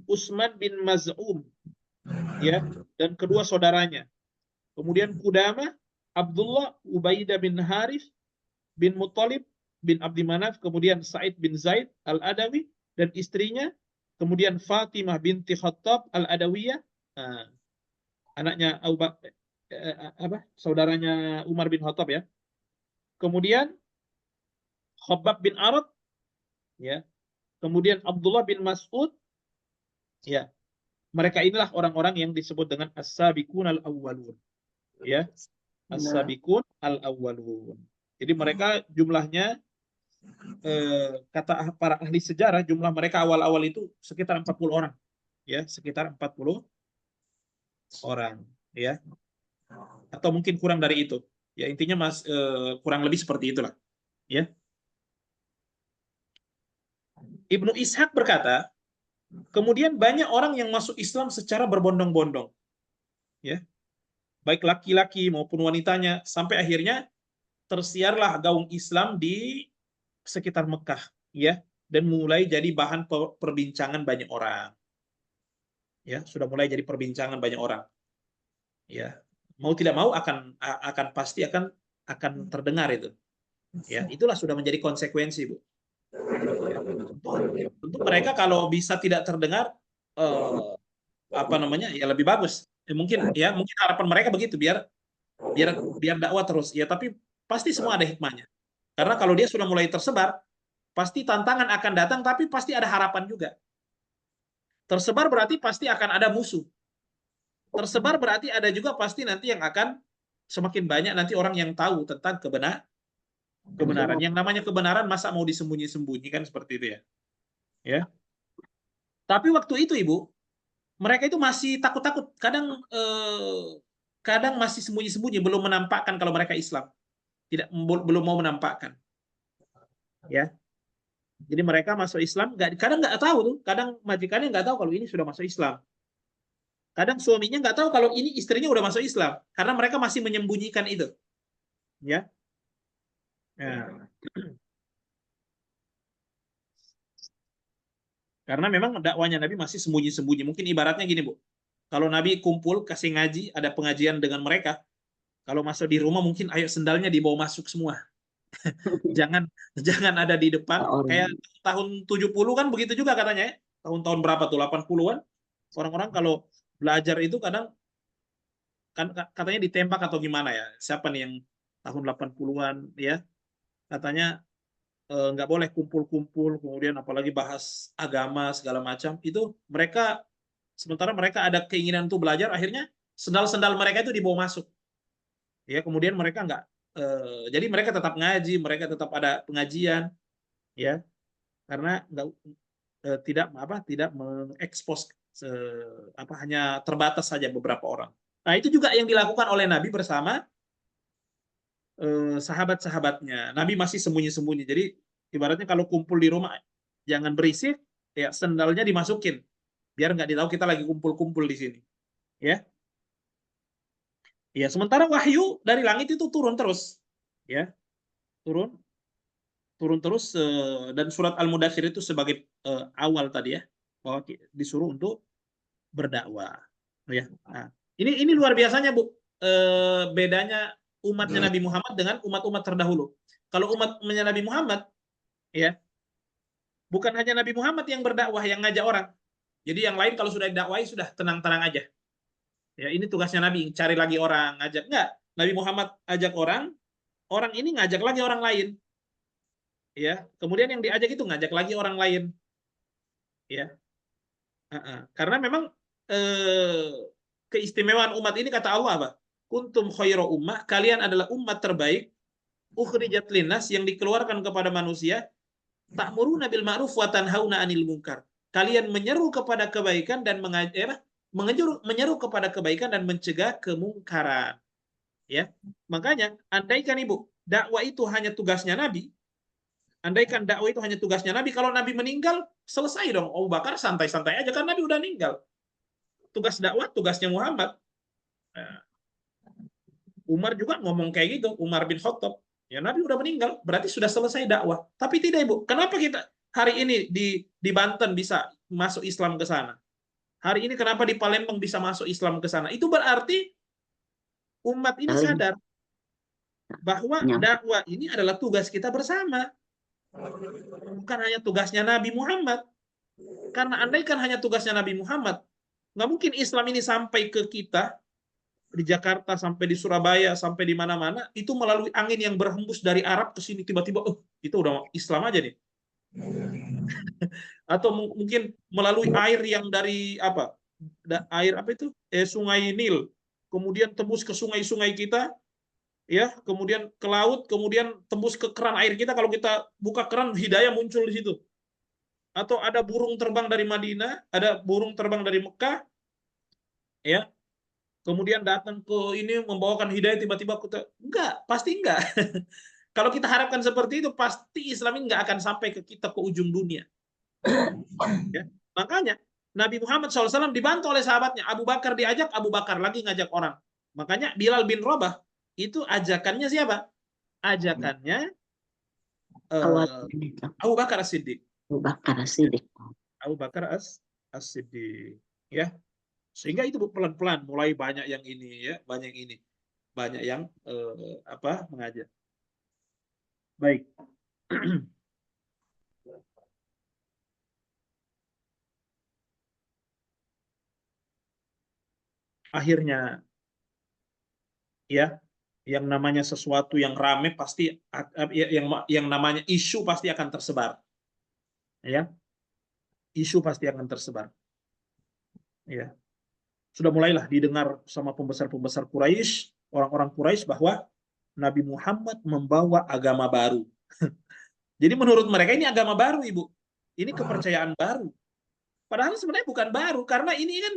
Utsman bin Maz'um, ya, dan kedua saudaranya. Kemudian Qudamah, Abdullah, Ubaidah bin Harith bin Muttalib bin Abdi Manaf, kemudian Sa'id bin Zaid Al-Adawi dan istrinya, kemudian Fatimah binti Khattab Al-Adawiyah, anaknya saudaranya Umar bin Khattab, ya. Kemudian Khabbab bin Arad, ya. Kemudian Abdullah bin Mas'ud, ya. Mereka inilah orang-orang yang disebut dengan as-sabiqun al-awwalun. Ya, as-sabiqun al-awwalun. Jadi mereka jumlahnya, kata para ahli sejarah, jumlah mereka awal-awal itu sekitar 40 orang. Ya, sekitar 40 orang, ya. Atau mungkin kurang dari itu. Ya, intinya kurang lebih seperti itulah, ya. Ibnu Ishaq berkata, kemudian banyak orang yang masuk Islam secara berbondong-bondong. Ya. Baik laki-laki maupun wanitanya, sampai akhirnya tersiarlah gaung Islam di sekitar Mekah, ya, dan mulai jadi bahan perbincangan banyak orang. Ya, sudah mulai jadi perbincangan banyak orang. Ya, mau tidak mau pasti akan terdengar itu. Ya, itulah sudah menjadi konsekuensi, Bu. Ya, tentu mereka kalau bisa tidak terdengar, apa namanya ya lebih bagus. Mungkin harapan mereka begitu biar biar dakwah terus. Ya tapi pasti semua ada hikmahnya. Karena kalau dia sudah mulai tersebar, pasti tantangan akan datang, tapi pasti ada harapan juga. Tersebar berarti pasti akan ada musuh. Tersebar berarti ada juga pasti nanti yang akan semakin banyak nanti orang yang tahu tentang kebenaran. Yang namanya kebenaran masa mau disembunyi-sembunyi kan seperti itu ya. Ya. Tapi waktu itu Ibu, mereka itu masih takut-takut. Kadang masih sembunyi-sembunyi, belum menampakkan kalau mereka Islam. Belum mau menampakkan. Ya. Jadi mereka masuk Islam, kadang nggak tahu tuh, kadang majikannya nggak tahu kalau ini sudah masuk Islam. Kadang suaminya nggak tahu kalau ini istrinya udah masuk Islam, karena mereka masih menyembunyikan itu. Ya. Nah. Karena memang dakwanya Nabi masih sembunyi-sembunyi. Mungkin ibaratnya gini, Bu. Kalau Nabi kumpul, kasih ngaji, ada pengajian dengan mereka, kalau masuk di rumah mungkin ayo sendalnya dibawa masuk semua. Jangan ada di depan. Kayak tahun 70 kan begitu juga katanya ya. Tahun-tahun berapa tuh? 80-an. Orang-orang kalau belajar itu kadang kan katanya ditembak atau gimana ya. Siapa nih yang tahun 80-an ya. Katanya nggak boleh kumpul-kumpul, kemudian apalagi bahas agama segala macam. Itu sementara mereka ada keinginan untuk belajar, akhirnya sendal-sendal mereka itu dibawa masuk. Ya, kemudian mereka nggak jadi mereka tetap ngaji, mereka tetap ada pengajian, ya, karena tidak mengekspos hanya terbatas saja beberapa orang. Nah, itu juga yang dilakukan oleh Nabi bersama sahabat-sahabatnya. Nabi masih sembunyi-sembunyi. Jadi ibaratnya kalau kumpul di rumah jangan berisik, ya sendalnya dimasukin biar nggak ditahu kita lagi kumpul-kumpul di sini. Ya. Ya, sementara wahyu dari langit itu turun terus. Ya. Turun terus dan surat Al-Mudaththir itu sebagai awal tadi ya, bahwa disuruh untuk berdakwah. Ya. Nah, ini luar biasanya, Bu. Bedanya umatnya Nabi Muhammad dengan umat-umat terdahulu. Kalau umatnya Nabi Muhammad, ya, bukan hanya Nabi Muhammad yang berdakwah, yang ngajak orang. Jadi yang lain kalau sudah didakwahi sudah tenang-tenang aja. Ya, ini tugasnya Nabi, cari lagi orang, ngajak. Enggak, Nabi Muhammad ajak orang ini ngajak lagi orang lain. Ya, kemudian yang diajak itu ngajak lagi orang lain. Ya. Karena memang keistimewaan umat ini kata Allah apa? Kuntum khairu ummah, kalian adalah umat terbaik ukhrijat linnas yang dikeluarkan kepada manusia, ta'muruna bil ma'ruf wa tanhauna 'anil munkar. Kalian menyeru kepada kebaikan dan menyeru kepada kebaikan dan mencegah kemungkaran. Ya. Makanya andaikan Ibu, dakwah itu hanya tugasnya Nabi, andaikan dakwah itu hanya tugasnya Nabi, kalau Nabi meninggal selesai dong. Abu Bakar santai-santai aja kan Nabi udah meninggal. Tugas dakwah tugasnya Muhammad. Umar juga ngomong kayak gitu, Umar bin Khattab. Ya Nabi udah meninggal, berarti sudah selesai dakwah. Tapi tidak Ibu, kenapa kita hari ini di Banten bisa masuk Islam ke sana? Hari ini kenapa di Palembang bisa masuk Islam ke sana? Itu berarti umat ini sadar bahwa dakwah ini adalah tugas kita bersama. Bukan hanya tugasnya Nabi Muhammad. Karena andaikan hanya tugasnya Nabi Muhammad, nggak mungkin Islam ini sampai ke kita di Jakarta, sampai di Surabaya, sampai di mana-mana, itu melalui angin yang berhembus dari Arab ke sini, tiba-tiba, itu udah Islam aja nih. Atau mungkin melalui air yang dari air apa itu? Sungai Nil, kemudian tembus ke sungai-sungai kita, ya, kemudian ke laut, kemudian tembus ke keran air kita. Kalau kita buka keran, hidayah muncul di situ. Atau ada burung terbang dari Madinah, ada burung terbang dari Mekah, ya, kemudian datang ke ini membawakan hidayah, tiba-tiba pasti enggak. Kalau kita harapkan seperti itu, pasti Islam ini nggak akan sampai ke kita ke ujung dunia. Ya. Makanya Nabi Muhammad SAW dibantu oleh sahabatnya. Abu Bakar diajak, Abu Bakar lagi ngajak orang. Makanya Bilal bin Rabah itu ajakannya siapa? Ajakannya Abu Bakar As-Siddiq. Abu Bakar As-Siddiq. Ya. Sehingga itu pelan-pelan mulai banyak yang ini ya, banyak yang mengajak. Baik. akhirnya ya yang namanya sesuatu yang rame pasti yang namanya isu pasti akan tersebar. Ya, isu pasti akan tersebar. Ya. Sudah mulailah didengar sama pembesar-pembesar Quraisy, orang-orang Quraisy bahwa Nabi Muhammad membawa agama baru. Jadi menurut mereka ini agama baru, Ibu. Ini kepercayaan baru. Padahal sebenarnya bukan baru, karena ini kan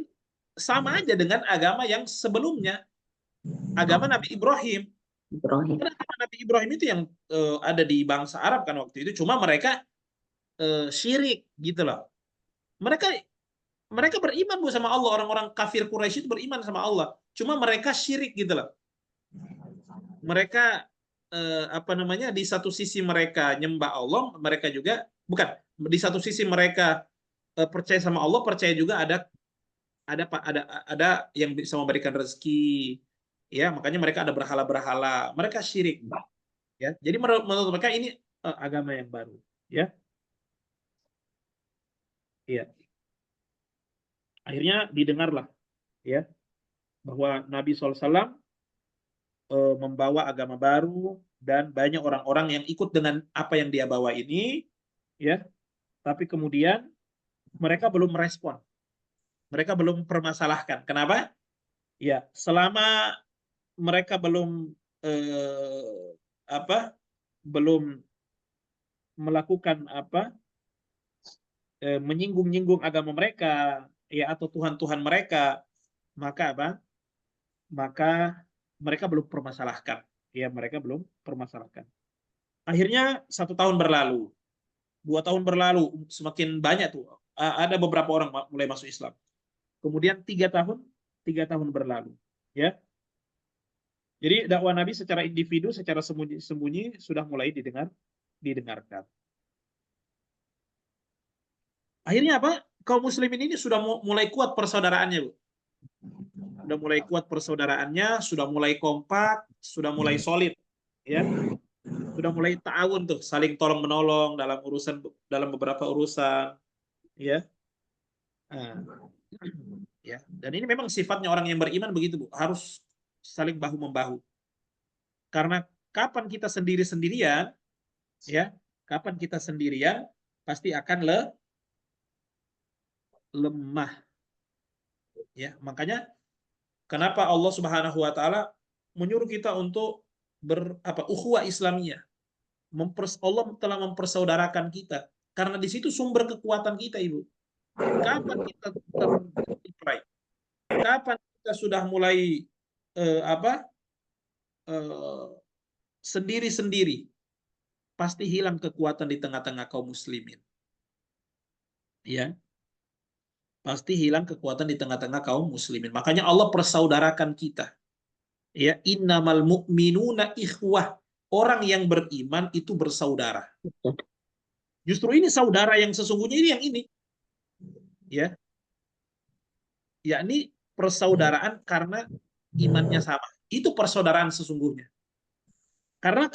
sama aja dengan agama yang sebelumnya. Agama Nabi Ibrahim. Ibrahim. Karena agama Nabi Ibrahim itu yang ada di bangsa Arab kan waktu itu. Cuma mereka syirik gitu loh. Mereka beriman Bu sama Allah. Orang-orang kafir Quraisy itu beriman sama Allah. Cuma mereka syirik gitu loh. Mereka di satu sisi mereka nyembah Allah, mereka juga bukan. Di satu sisi mereka percaya sama Allah, percaya juga ada yang bisa memberikan rezeki. Ya, makanya mereka ada berhala-berhala. Mereka syirik. Ya. Jadi menurut mereka ini agama yang baru, ya. Iya. Akhirnya didengarlah ya bahwa Nabi SAW membawa agama baru dan banyak orang-orang yang ikut dengan apa yang dia bawa ini, ya. Tapi kemudian mereka belum merespon, mereka belum permasalahkan. Kenapa? Ya, selama mereka belum belum melakukan menyinggung-nyinggung agama mereka, ya, atau Tuhan-Tuhan mereka, maka mereka belum permasalahkan. Ya, mereka belum permasalahkan. Akhirnya 1 tahun berlalu, 2 tahun berlalu, semakin banyak tuh. Ada beberapa orang mulai masuk Islam. Kemudian 3 tahun berlalu. Ya. Jadi dakwah Nabi secara individu, secara sembunyi-sembunyi sudah mulai didengarkan. Akhirnya apa? Kaum muslimin ini sudah mulai kuat persaudaraannya, Bu. Sudah mulai kuat persaudaraannya, sudah mulai kompak, sudah mulai solid, ya. Sudah mulai ta'awun tuh, saling tolong menolong dalam beberapa urusan, ya. Ya, dan ini memang sifatnya orang yang beriman begitu, Bu, harus saling bahu membahu. Karena kapan kita sendiri-sendirian, ya, kapan kita sendirian pasti akan lemah. Ya, makanya kenapa Allah Subhanahu wa taala menyuruh kita untuk ukhuwah Islamiyah. Allah telah mempersaudarakan kita. Karena di situ sumber kekuatan kita, Ibu. Kapan kita tertipai? Kapan kita sudah mulai sendiri-sendiri? Pasti hilang kekuatan di tengah-tengah kaum muslimin. Ya. Pasti hilang kekuatan di tengah-tengah kaum muslimin. Makanya Allah persaudarakan kita. Ya, innamal mu'minuna ikhwah. Orang yang beriman itu bersaudara. Justru ini saudara yang sesungguhnya ini yang ini. Ya. Yakni persaudaraan karena imannya sama. Itu persaudaraan sesungguhnya. Karena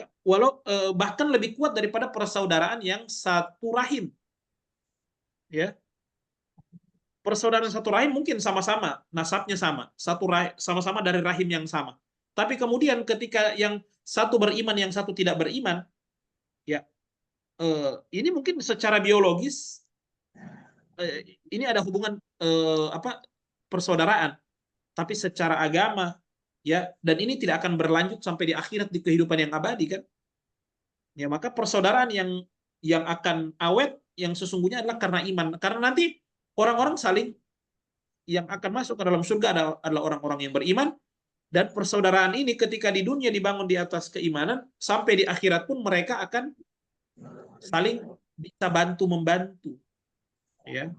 bahkan lebih kuat daripada persaudaraan yang satu rahim. Ya. Persaudaraan satu rahim mungkin sama-sama, nasabnya sama, sama-sama dari rahim yang sama. Tapi kemudian ketika yang satu beriman, yang satu tidak beriman, ya ini mungkin secara biologis ini ada hubungan persaudaraan, tapi secara agama, ya, dan ini tidak akan berlanjut sampai di akhirat di kehidupan yang abadi kan? Ya, maka persaudaraan yang akan awet, yang sesungguhnya adalah karena iman, karena nanti orang-orang saling yang akan masuk ke dalam surga adalah orang-orang yang beriman, dan persaudaraan ini ketika di dunia dibangun di atas keimanan, sampai di akhirat pun mereka akan saling bisa bantu-membantu, ya,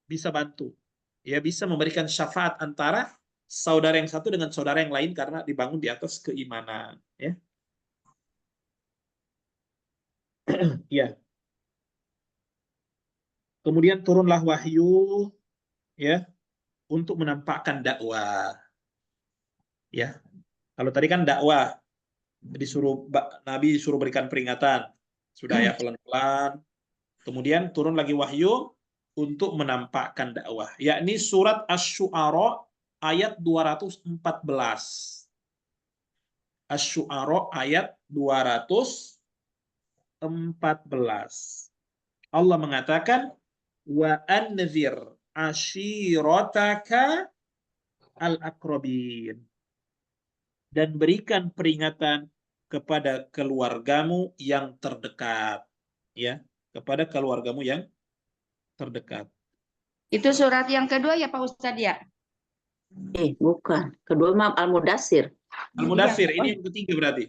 bisa bantu, ya, bisa memberikan syafaat antara saudara yang satu dengan saudara yang lain karena dibangun di atas keimanan, ya. Ya. Kemudian turunlah wahyu, ya, untuk menampakkan dakwah. Ya. Kalau tadi kan dakwah Nabi disuruh berikan peringatan. Sudah ya, pelan-pelan. Kemudian turun lagi wahyu untuk menampakkan dakwah. Yakni surat Asy-Syu'ara ayat 214. Asy-Syu'ara ayat 214. Allah mengatakan wa anzir ashirataka al-aqrabin, dan berikan peringatan kepada keluargamu yang terdekat, ya, kepada keluargamu yang terdekat. Itu surat yang kedua ya Pak Ustadz ya? Bukan. Kedua mah Al-Mudatsir. Al-Mudatsir ini yang ketiga berarti.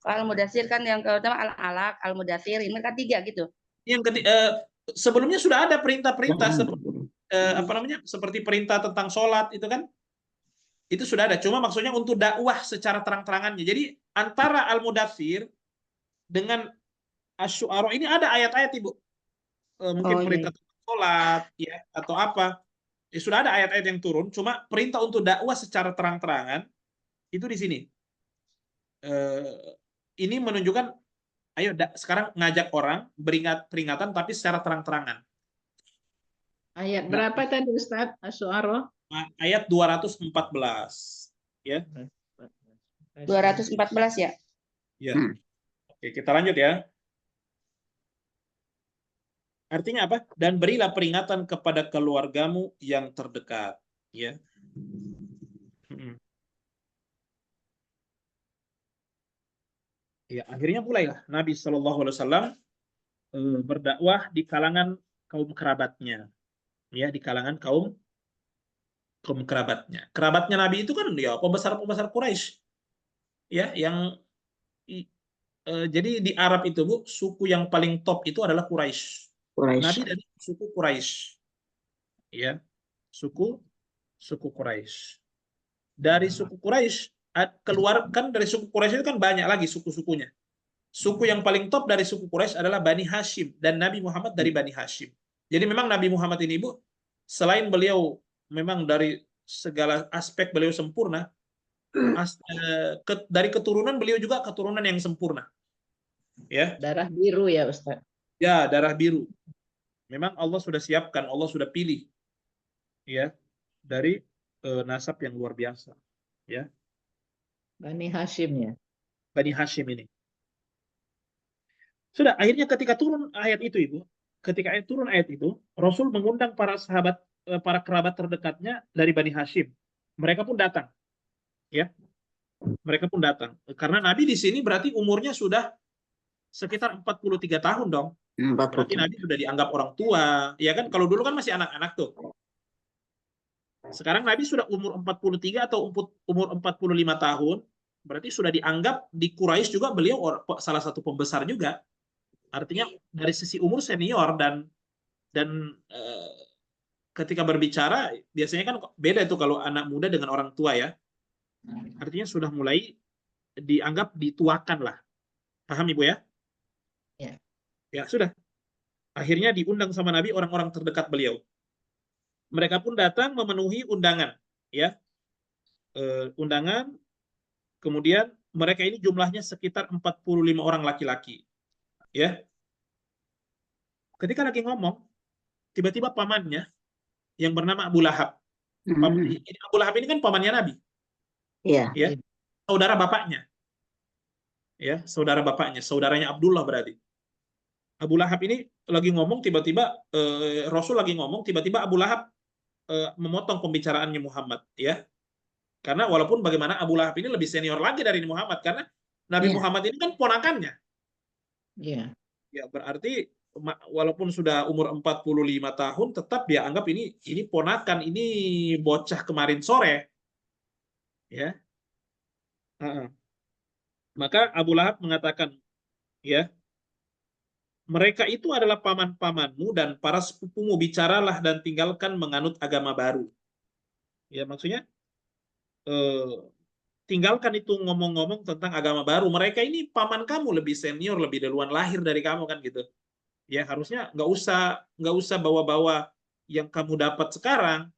Al-Mudatsir kan yang pertama Al-Alaq, Al-Mudatsir, ini kan 3 gitu. Yang ketiga, sebelumnya sudah ada perintah-perintah seperti perintah tentang sholat itu kan, itu sudah ada. Cuma maksudnya untuk dakwah secara terang-terangannya. Jadi antara Al-Mudatsir dengan Asy-Syu'ara ini ada ayat-ayat, Ibu. Mungkin perintah tentang sholat ya atau apa. Ya, sudah ada ayat-ayat yang turun. Cuma perintah untuk dakwah secara terang-terangan itu di sini. Ini menunjukkan, ayo sekarang ngajak orang peringatan tapi secara terang-terangan. Ayat berapa tadi Ustaz? Asy-Syu'ara? Ayat 214. Ya. 214 ya? Ya. Oke, kita lanjut ya. Artinya apa? Dan berilah peringatan kepada keluargamu yang terdekat. Ya. Ya, akhirnya mulailah Nabi SAW berdakwah di kalangan kaum kerabatnya. Ya, di kalangan kaum kerabatnya. Kerabatnya Nabi itu kan ya pembesar-pembesar Quraisy. Ya, yang jadi di Arab itu, Bu, suku yang paling top itu adalah Quraisy. Nabi dari suku Quraisy. Ya. Suku Quraisy. Dari suku Quraisy keluar kan, dari suku Quraisy itu kan banyak lagi suku-sukunya. Suku yang paling top dari suku Quraisy adalah Bani Hashim, dan Nabi Muhammad dari Bani Hashim. Jadi memang Nabi Muhammad ini, Bu, selain beliau memang dari segala aspek beliau sempurna, dari keturunan beliau juga keturunan yang sempurna. Ya. Darah biru ya Ustaz. Ya, darah biru. Memang Allah sudah siapkan, Allah sudah pilih. Ya, dari nasab yang luar biasa. Ya. Bani Hashim ya. Bani Hashim ini. Sudah, akhirnya ketika turun ayat itu, Ibu, ketika turun ayat itu, Rasul mengundang para sahabat, para kerabat terdekatnya dari Bani Hashim. Mereka pun datang. Ya. Mereka pun datang. Karena Nabi di sini berarti umurnya sudah sekitar 43 tahun dong. Berarti Nabi sudah dianggap orang tua. Ya kan, kalau dulu kan masih anak-anak tuh. Sekarang Nabi sudah umur 43 atau umur 45 tahun. Berarti sudah dianggap di Quraisy juga beliau salah satu pembesar juga. Artinya dari sisi umur senior, dan ketika berbicara biasanya kan beda itu kalau anak muda dengan orang tua ya. Artinya sudah mulai dianggap dituakan lah. Paham Ibu ya? Ya. Ya, sudah. Akhirnya diundang sama Nabi orang-orang terdekat beliau. Mereka pun datang memenuhi undangan, ya. Undangan. Kemudian mereka ini jumlahnya sekitar 45 orang laki-laki. Ya. Ketika lagi ngomong, tiba-tiba pamannya yang bernama Abu Lahab. Abu Lahab ini kan pamannya Nabi. Iya. Ya. Saudara bapaknya. Ya, saudara bapaknya, saudaranya Abdullah berarti. Abu Lahab ini lagi ngomong, tiba-tiba Rasul lagi ngomong, tiba-tiba Abu Lahab memotong pembicaraannya Muhammad, ya. Karena walaupun bagaimana Abu Lahab ini lebih senior lagi dari Muhammad, karena Nabi Muhammad ini kan ponakannya. Iya. Ya, berarti walaupun sudah umur 45 tahun, tetap dia anggap ini ponakan, ini bocah kemarin sore. Ya. Maka Abu Lahab mengatakan, ya, mereka itu adalah paman-pamanmu dan para sepupumu, bicaralah dan tinggalkan menganut agama baru. Ya, maksudnya tinggalkan itu ngomong-ngomong tentang agama baru. Mereka ini paman kamu, lebih senior, lebih duluan lahir dari kamu kan gitu. Ya, harusnya nggak usah bawa-bawa yang kamu dapat sekarang.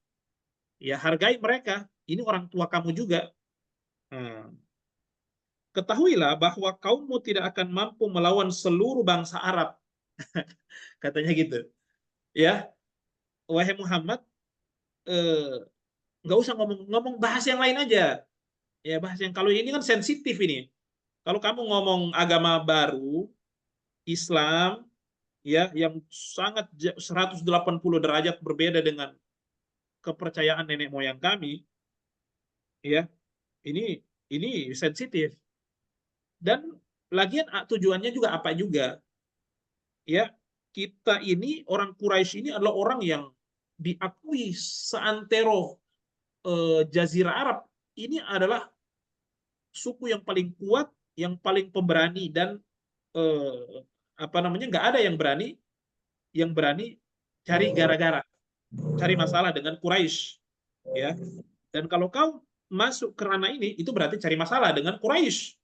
Ya, hargai mereka. Ini orang tua kamu juga. Ketahuilah bahwa kaummu tidak akan mampu melawan seluruh bangsa Arab. Katanya gitu. Ya, wahai Muhammad, nggak usah ngomong bahas yang lain aja. Ya, bahas yang kalau ini kan sensitif ini. Kalau kamu ngomong agama baru, Islam, ya, yang sangat 180 derajat berbeda dengan kepercayaan nenek moyang kami, ya, ini sensitif. Dan lagian tujuannya juga apa juga, ya, kita ini orang Quraisy ini adalah orang yang diakui seantero Jazirah Arab ini adalah suku yang paling kuat, yang paling pemberani, dan apa namanya, nggak ada yang berani cari gara-gara, cari masalah dengan Quraisy, ya. Dan kalau kau masuk ke ranah ini, itu berarti cari masalah dengan Quraisy,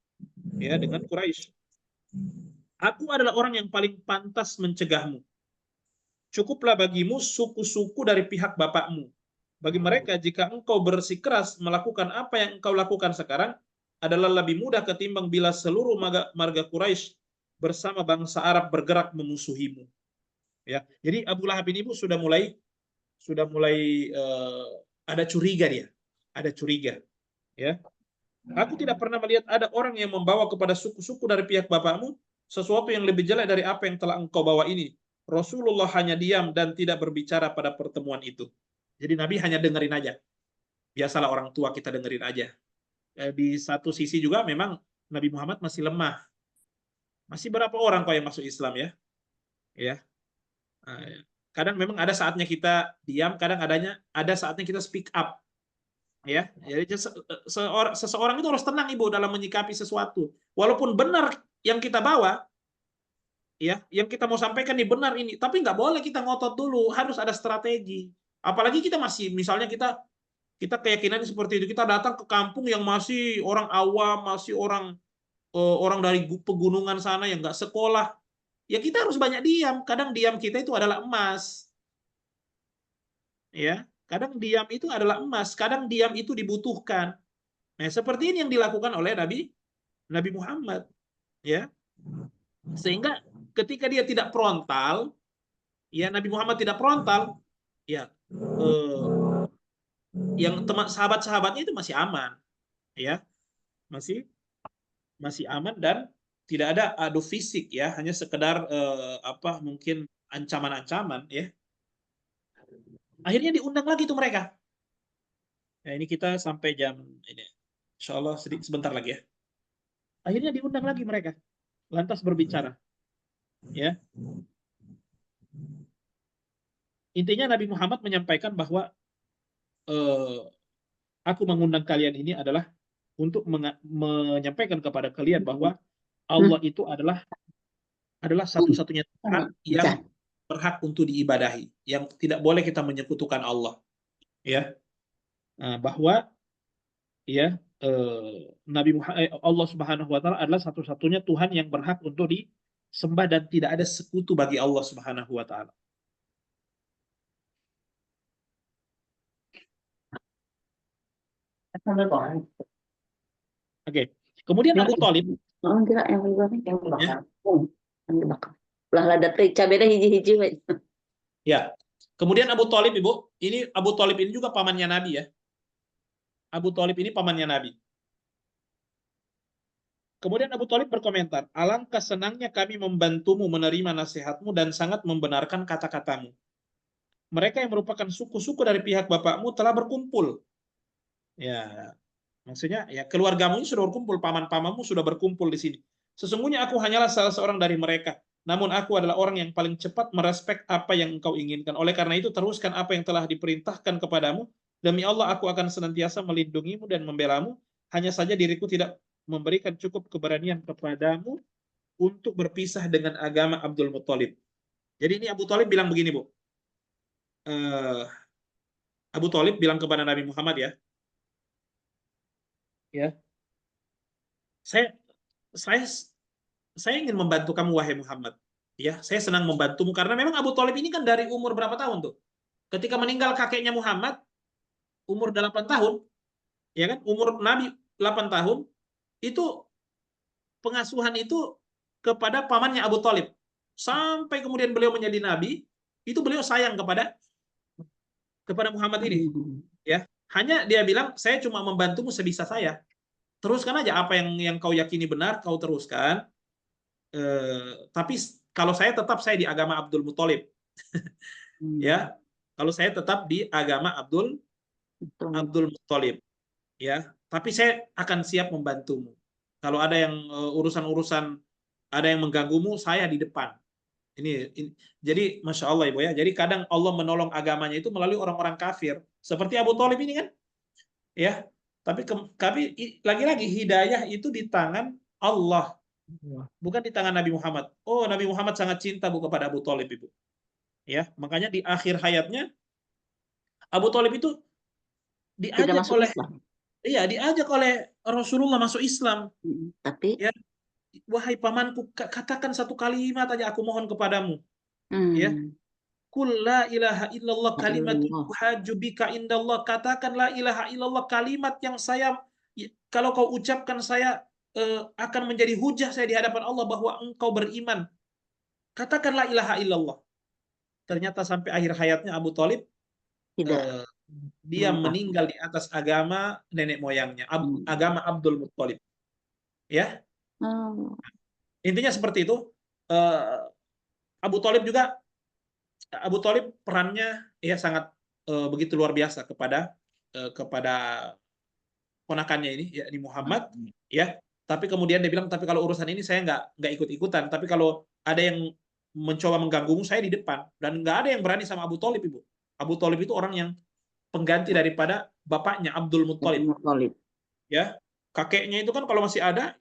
ya, dengan Quraisy. Aku adalah orang yang paling pantas mencegahmu. Cukuplah bagimu suku-suku dari pihak bapakmu. Bagi mereka, jika engkau bersikeras melakukan apa yang engkau lakukan sekarang, adalah lebih mudah ketimbang bila seluruh marga Quraisy bersama bangsa Arab bergerak memusuhimu. Ya, jadi Abu Lahab ini Bu sudah mulai ada curiga dia, ada curiga. Ya, aku tidak pernah melihat ada orang yang membawa kepada suku-suku dari pihak bapakmu sesuatu yang lebih jelek dari apa yang telah engkau bawa ini. Rasulullah hanya diam dan tidak berbicara pada pertemuan itu. Jadi Nabi hanya dengerin aja. Biasalah orang tua, kita dengerin aja. Di satu sisi juga memang Nabi Muhammad masih lemah. Masih berapa orang kok yang masuk Islam, ya? Ya. Kadang memang ada saatnya kita diam, kadang ada saatnya kita speak up. Ya. Jadi seseorang itu harus tenang, Ibu, dalam menyikapi sesuatu. Walaupun benar yang kita bawa, ya, yang kita mau sampaikan ini benar ini, tapi nggak boleh kita ngotot dulu, harus ada strategi. Apalagi kita masih, misalnya kita keyakinan seperti itu, kita datang ke kampung yang masih orang awam, masih orang dari pegunungan sana yang nggak sekolah, ya kita harus banyak diam. Kadang diam kita itu adalah emas, ya. Kadang diam itu adalah emas, kadang diam itu dibutuhkan. Nah, seperti ini yang dilakukan oleh Nabi Muhammad, ya. Sehingga ketika dia tidak frontal, ya, Nabi Muhammad tidak frontal, ya, yang sahabat-sahabatnya itu masih aman, ya, masih aman, dan tidak ada adu fisik, ya, hanya sekedar mungkin ancaman-ancaman, ya. Akhirnya diundang lagi tuh mereka. Nah, ini kita sampai jam ini, insya Allah sebentar lagi, ya. Akhirnya diundang lagi mereka, lantas berbicara, ya. Intinya Nabi Muhammad menyampaikan bahwa aku mengundang kalian ini adalah untuk menyampaikan kepada kalian bahwa Allah itu adalah satu-satunya Tuhan yang berhak untuk diibadahi, yang tidak boleh kita menyekutukan Allah, ya. Bahwa, ya, Allah Subhanahu wa taala adalah satu-satunya Tuhan yang berhak untuk disembah dan tidak ada sekutu bagi Allah Subhanahu wa taala. Oke. Kemudian Abu Thalib, ya. Kemudian Abu Thalib, Ibu, ini Abu Thalib ini juga pamannya Nabi, ya. Abu Thalib ini pamannya Nabi. Kemudian Abu Thalib berkomentar, alangkah senangnya kami membantumu menerima nasihatmu dan sangat membenarkan kata-katamu. Mereka yang merupakan suku-suku dari pihak bapakmu telah berkumpul. Ya, maksudnya, ya, keluargamu sudah berkumpul, paman-pamanmu sudah berkumpul di sini. Sesungguhnya aku hanyalah salah seorang dari mereka. Namun aku adalah orang yang paling cepat merespek apa yang engkau inginkan. Oleh karena itu, teruskan apa yang telah diperintahkan kepadamu. Demi Allah, aku akan senantiasa melindungimu dan membelamu. Hanya saja diriku tidak memberikan cukup keberanian kepadamu untuk berpisah dengan agama Abdul Muthalib. Jadi ini Abu Thalib bilang begini, Bu. Abu Thalib bilang kepada Nabi Muhammad, ya. Ya. Saya ingin membantu kamu, wahai Muhammad. Ya, saya senang membantumu karena memang Abu Thalib ini kan dari umur berapa tahun tuh? Ketika meninggal kakeknya Muhammad, umur 8 tahun, ya kan? Umur Nabi 8 tahun, itu pengasuhan itu kepada pamannya Abu Thalib. Sampai kemudian beliau menjadi nabi, itu beliau sayang kepada Muhammad ini, ya. Hanya dia bilang, saya cuma membantumu sebisa saya. Teruskan aja apa yang kau yakini benar, kau teruskan. Tapi kalau saya di agama Abdul Muthalib. Ya, kalau saya tetap di agama Abdul Muthalib. Ya, tapi saya akan siap membantumu. Kalau ada yang urusan-urusan, ada yang mengganggumu, saya di depan. Ini, jadi Masya Allah Ibu ya. Jadi kadang Allah menolong agamanya itu melalui orang-orang kafir. Seperti Abu Thalib ini kan. Ya, tapi lagi-lagi hidayah itu di tangan Allah, bukan di tangan Nabi Muhammad. Oh, Nabi Muhammad sangat cinta kepada Abu Thalib Ibu. Ya, makanya di akhir hayatnya Abu Thalib itu Tidak diajak masuk oleh Islam. diajak oleh Rasulullah masuk Islam. Tapi Ya, wahai pamanku, katakan satu kalimat aja aku mohon kepadamu. Ya, Qul la ilaha illallah kalimatun uhajju bika indallah. Katakan la ilaha illallah, kalimat yang kalau kau ucapkan saya akan menjadi hujah saya di hadapan Allah bahwa engkau beriman. Katakan la ilaha illallah. Ternyata sampai akhir hayatnya Abu Thalib tidak. dia meninggal di atas agama nenek moyangnya, agama Abdul Muthalib. Ya. Intinya seperti itu. Abu Thalib perannya ya sangat begitu luar biasa kepada ponakannya ini, yakni Muhammad, ya. Tapi kemudian dia bilang, tapi kalau urusan ini saya nggak ikut-ikutan. Tapi kalau ada yang mencoba mengganggumu, saya di depan. Dan nggak ada yang berani sama Abu Thalib, Ibu. Abu Thalib itu orang yang pengganti daripada bapaknya Abdul Muthalib. Ya, kakeknya itu kan kalau masih ada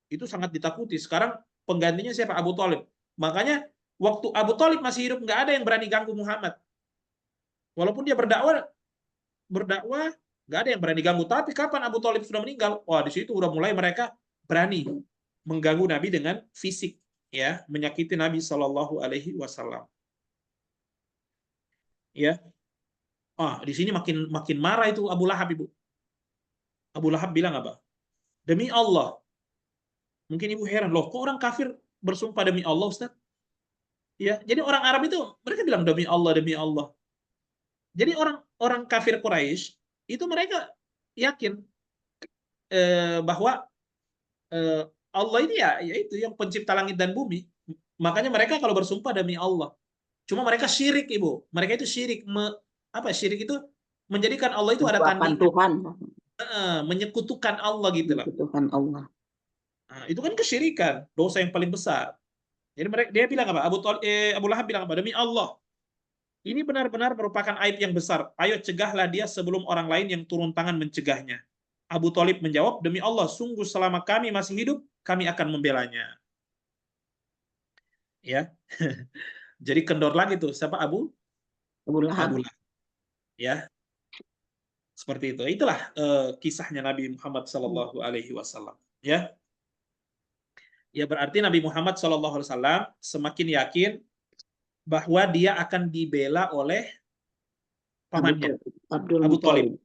itu sangat ditakuti. Sekarang penggantinya siapa? Abu Thalib. Makanya waktu Abu Thalib masih hidup, nggak ada yang berani ganggu Muhammad. Walaupun dia berdakwah, nggak ada yang berani ganggu. Tapi kapan Abu Thalib sudah meninggal, wah di situ udah mulai mereka berani mengganggu Nabi dengan fisik, ya, menyakiti Nabi Shallallahu Alaihi Wasallam. Ya, di sini makin marah itu Abu Lahab, Ibu. Abu Lahab bilang apa? Demi Allah. Mungkin Ibu heran, loh kok orang kafir bersumpah demi Allah, Ustaz? Ya, jadi orang Arab itu mereka bilang demi Allah, demi Allah. Jadi orang kafir Quraisy itu mereka yakin bahwa Allah ini ya itu yang pencipta langit dan bumi. Makanya mereka kalau bersumpah demi Allah. Cuma mereka syirik, Ibu. Mereka itu syirik. Syirik itu menjadikan Allah itu ada tandingan. Tuhan. Menyekutukan Allah gitu loh. Menyekutukan Allah. Nah, itu kan kesyirikan, dosa yang paling besar. Jadi dia bilang apa? Abu Lahab bilang apa? Demi Allah, ini benar-benar merupakan aib yang besar. Ayo cegahlah dia sebelum orang lain yang turun tangan mencegahnya. Abu Thalib menjawab, demi Allah, sungguh selama kami masih hidup, kami akan membelanya. Ya, jadi kendor lagi tuh. Siapa Abu Lahab. Ya, seperti itu. Itulah kisahnya Nabi Muhammad Sallallahu Alaihi Wasallam. Ya, berarti Nabi Muhammad Sallallahu Alaihi Wasallam semakin yakin bahwa dia akan dibela oleh pamannya Abu Thalib.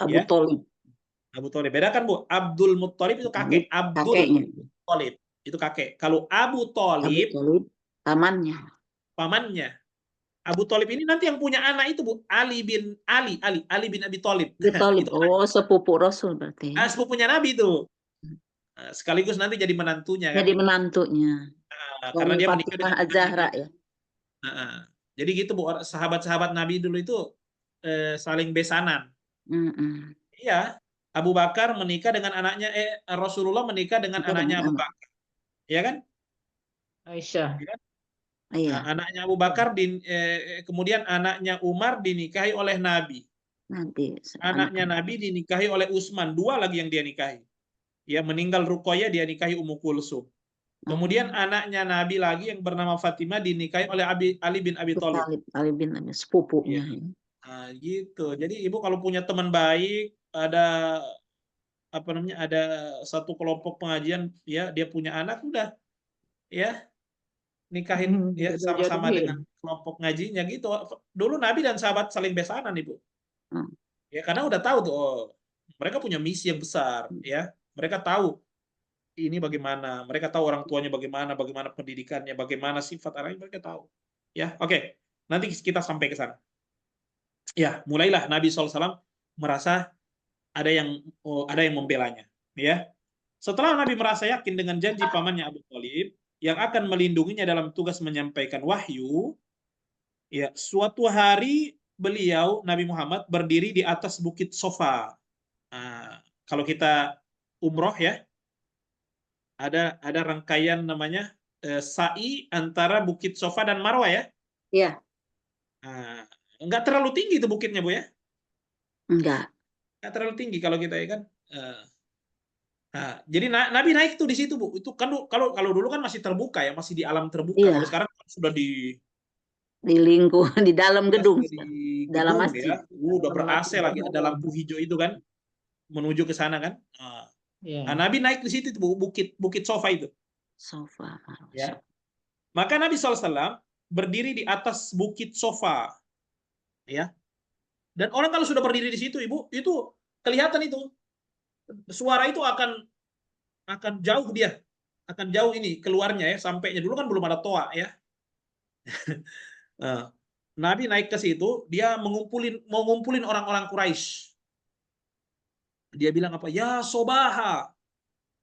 Abu Thalib. Bedakan Bu, Abdul Muthalib itu kakek, Abdul Muthalib itu kakek. Kalau Abu Thalib pamannya. Abu Thalib ini nanti yang punya anak itu Bu, Ali bin Abi Thalib. Oh, sepupu Rasul berarti. Sepupunya Nabi itu. Sekaligus nanti jadi menantunya kan. Jadi menantunya. Karena dia menikah dengan Az-Zahra ya. Jadi gitu Bu, sahabat-sahabat Nabi dulu itu saling besanan. Iya, Abu Bakar menikah dengan anaknya Rasulullah menikah dengan anaknya Abu Bakar. Iya kan? Aisyah. Ya? Iya. Nah, anaknya Abu Bakar kemudian anaknya Umar dinikahi oleh Nabi. Anaknya Nabi dinikahi oleh Utsman, 2 lagi yang dia nikahi. Ya, meninggal Ruqayyah, dia nikahi Ummu Kulsum. Kemudian anaknya Nabi lagi yang bernama Fatimah dinikahi oleh Ali bin Abi Thalib. Ali bin Abi sepupunya. Ya. Nah, gitu. Jadi Ibu kalau punya teman baik, ada ada satu kelompok pengajian, ya, dia punya anak, udah ya nikahin ya sama-sama dengan kelompok ngajinya gitu. Dulu Nabi dan sahabat saling besanan, Ibu. Ya, karena udah tahu tuh, mereka punya misi yang besar, ya. Mereka tahu ini bagaimana, mereka tahu orang tuanya bagaimana pendidikannya, bagaimana sifat anaknya, mereka tahu. Ya, oke. Nanti kita sampai ke sana. Ya, mulailah Nabi SAW merasa ada yang membelanya, ya. Setelah Nabi merasa yakin dengan janji pamannya Abu Thalib yang akan melindunginya dalam tugas menyampaikan wahyu, ya, suatu hari beliau Nabi Muhammad berdiri di atas bukit Sofa. Nah, kalau kita umroh ya, ada rangkaian namanya sa'i antara bukit Sofa dan Marwah ya. Iya, Nah, nggak terlalu tinggi itu bukitnya Bu ya, enggak. nggak terlalu tinggi kalau kita ya kan. Nah, jadi Nabi naik tuh di situ Bu. Itu kan kalau dulu kan masih terbuka ya, masih di alam terbuka. Kalau Iya, sekarang kan sudah di di lingkungan di dalam gedung, sudah di dalam gedung masjid. ya. Udah ber-AC lagi, ada lampu hijau itu kan menuju ke sana kan. Nah, Ya. Nabi naik di situ tuh, Bu, bukit Sofa itu, Sofa, Marwah, ya. Sofa. Maka Nabi SAW berdiri di atas bukit Sofa, ya. Dan orang kalau sudah berdiri di situ, Ibu, itu kelihatan itu suara itu akan jauh dia, akan jauh ini keluarnya ya, sampainya dulu kan belum ada toa ya. Nah, Nabi naik ke situ, dia mau ngumpulin orang-orang Quraisy. Dia bilang apa? Ya Sobaha.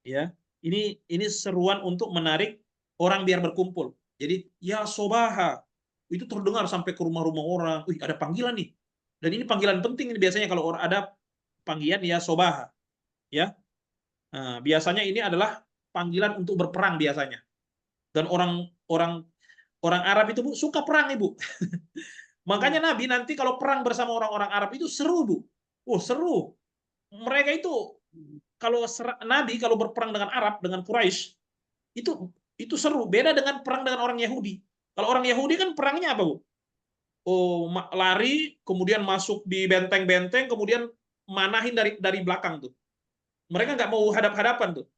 Ya, ini seruan untuk menarik orang biar berkumpul. Jadi ya Sobaha. Itu terdengar sampai ke rumah-rumah orang. Wih, ada panggilan nih. Dan ini panggilan penting ini biasanya kalau ada panggilan ya Sobaha. Ya. Nah, biasanya ini adalah panggilan untuk berperang biasanya. Dan orang Arab itu Bu suka perang Ibu. Makanya Nabi nanti kalau perang bersama orang-orang Arab itu seru Bu. Oh seru. Mereka itu Nabi kalau berperang dengan Arab, dengan Quraisy itu seru. Beda dengan perang dengan orang Yahudi. Kalau orang Yahudi kan perangnya apa Bu? Oh lari, kemudian masuk di benteng-benteng, kemudian manahin dari belakang tuh. Mereka nggak mau hadap-hadapan tuh.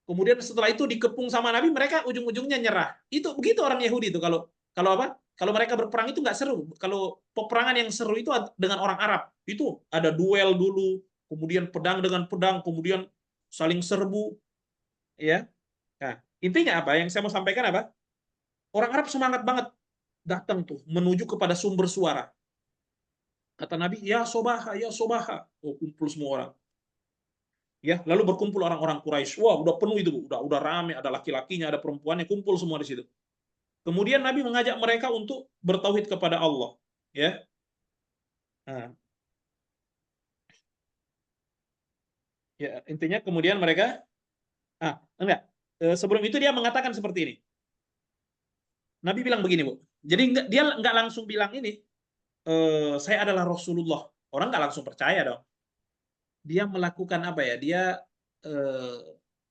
Kemudian setelah itu dikepung sama Nabi, mereka ujung-ujungnya nyerah. Itu begitu orang Yahudi itu kalau apa? Kalau mereka berperang itu nggak seru. Kalau peperangan yang seru itu dengan orang Arab. Itu ada duel dulu, kemudian pedang dengan pedang, kemudian saling serbu, ya. Nah, intinya apa? Yang saya mau sampaikan apa? Orang Arab semangat banget datang tuh menuju kepada sumber suara. Kata Nabi, ya Sobaha, ya Sobaha. Oh, kumpul semua orang. Ya, lalu berkumpul orang-orang Quraisy. Wah, udah penuh itu, Bu. Udah rame, ada laki-lakinya, ada perempuannya, kumpul semua di situ. Kemudian Nabi mengajak mereka untuk bertauhid kepada Allah, ya. Nah, ya intinya kemudian mereka enggak. Sebelum itu dia mengatakan seperti ini. Nabi bilang begini, Bu. Jadi dia enggak langsung bilang ini, saya adalah Rasulullah. Orang enggak langsung percaya dong. Dia melakukan apa ya? Dia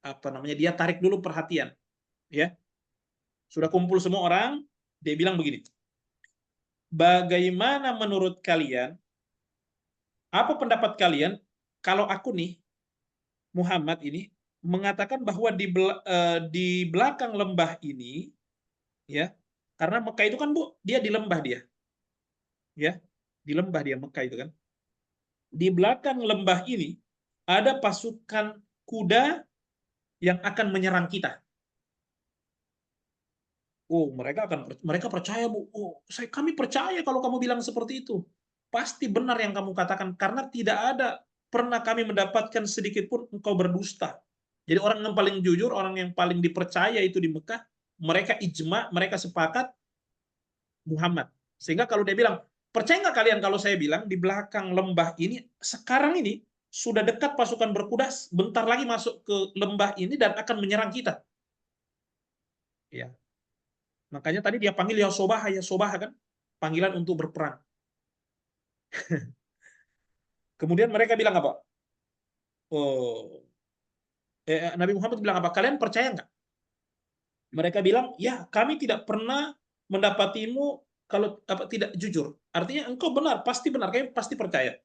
apa namanya? Dia tarik dulu perhatian, ya. Sudah kumpul semua orang, dia bilang begini. Bagaimana menurut kalian? Apa pendapat kalian kalau aku nih Muhammad ini mengatakan bahwa di belakang lembah ini, ya, karena Mekah itu kan Bu, dia di lembah dia, ya, di lembah dia Mekah itu kan. Di belakang lembah ini ada pasukan kuda yang akan menyerang kita. Oh, mereka percaya Bu. Oh, kami percaya kalau kamu bilang seperti itu. Pasti benar yang kamu katakan karena tidak ada pernah kami mendapatkan sedikit pun engkau berdusta. Jadi orang yang paling jujur, orang yang paling dipercaya itu di Mekah, mereka ijma, mereka sepakat Muhammad. Sehingga kalau dia bilang, percaya nggak kalian kalau saya bilang di belakang lembah ini, sekarang ini sudah dekat pasukan berkuda, bentar lagi masuk ke lembah ini dan akan menyerang kita. Ya. Makanya tadi dia panggil ya Sobah kan, panggilan untuk berperang. Kemudian mereka bilang apa? Oh, Nabi Muhammad bilang apa? Kalian percaya nggak? Mereka bilang, ya kami tidak pernah mendapatimu kalau tidak jujur. Artinya engkau benar, kami pasti percaya.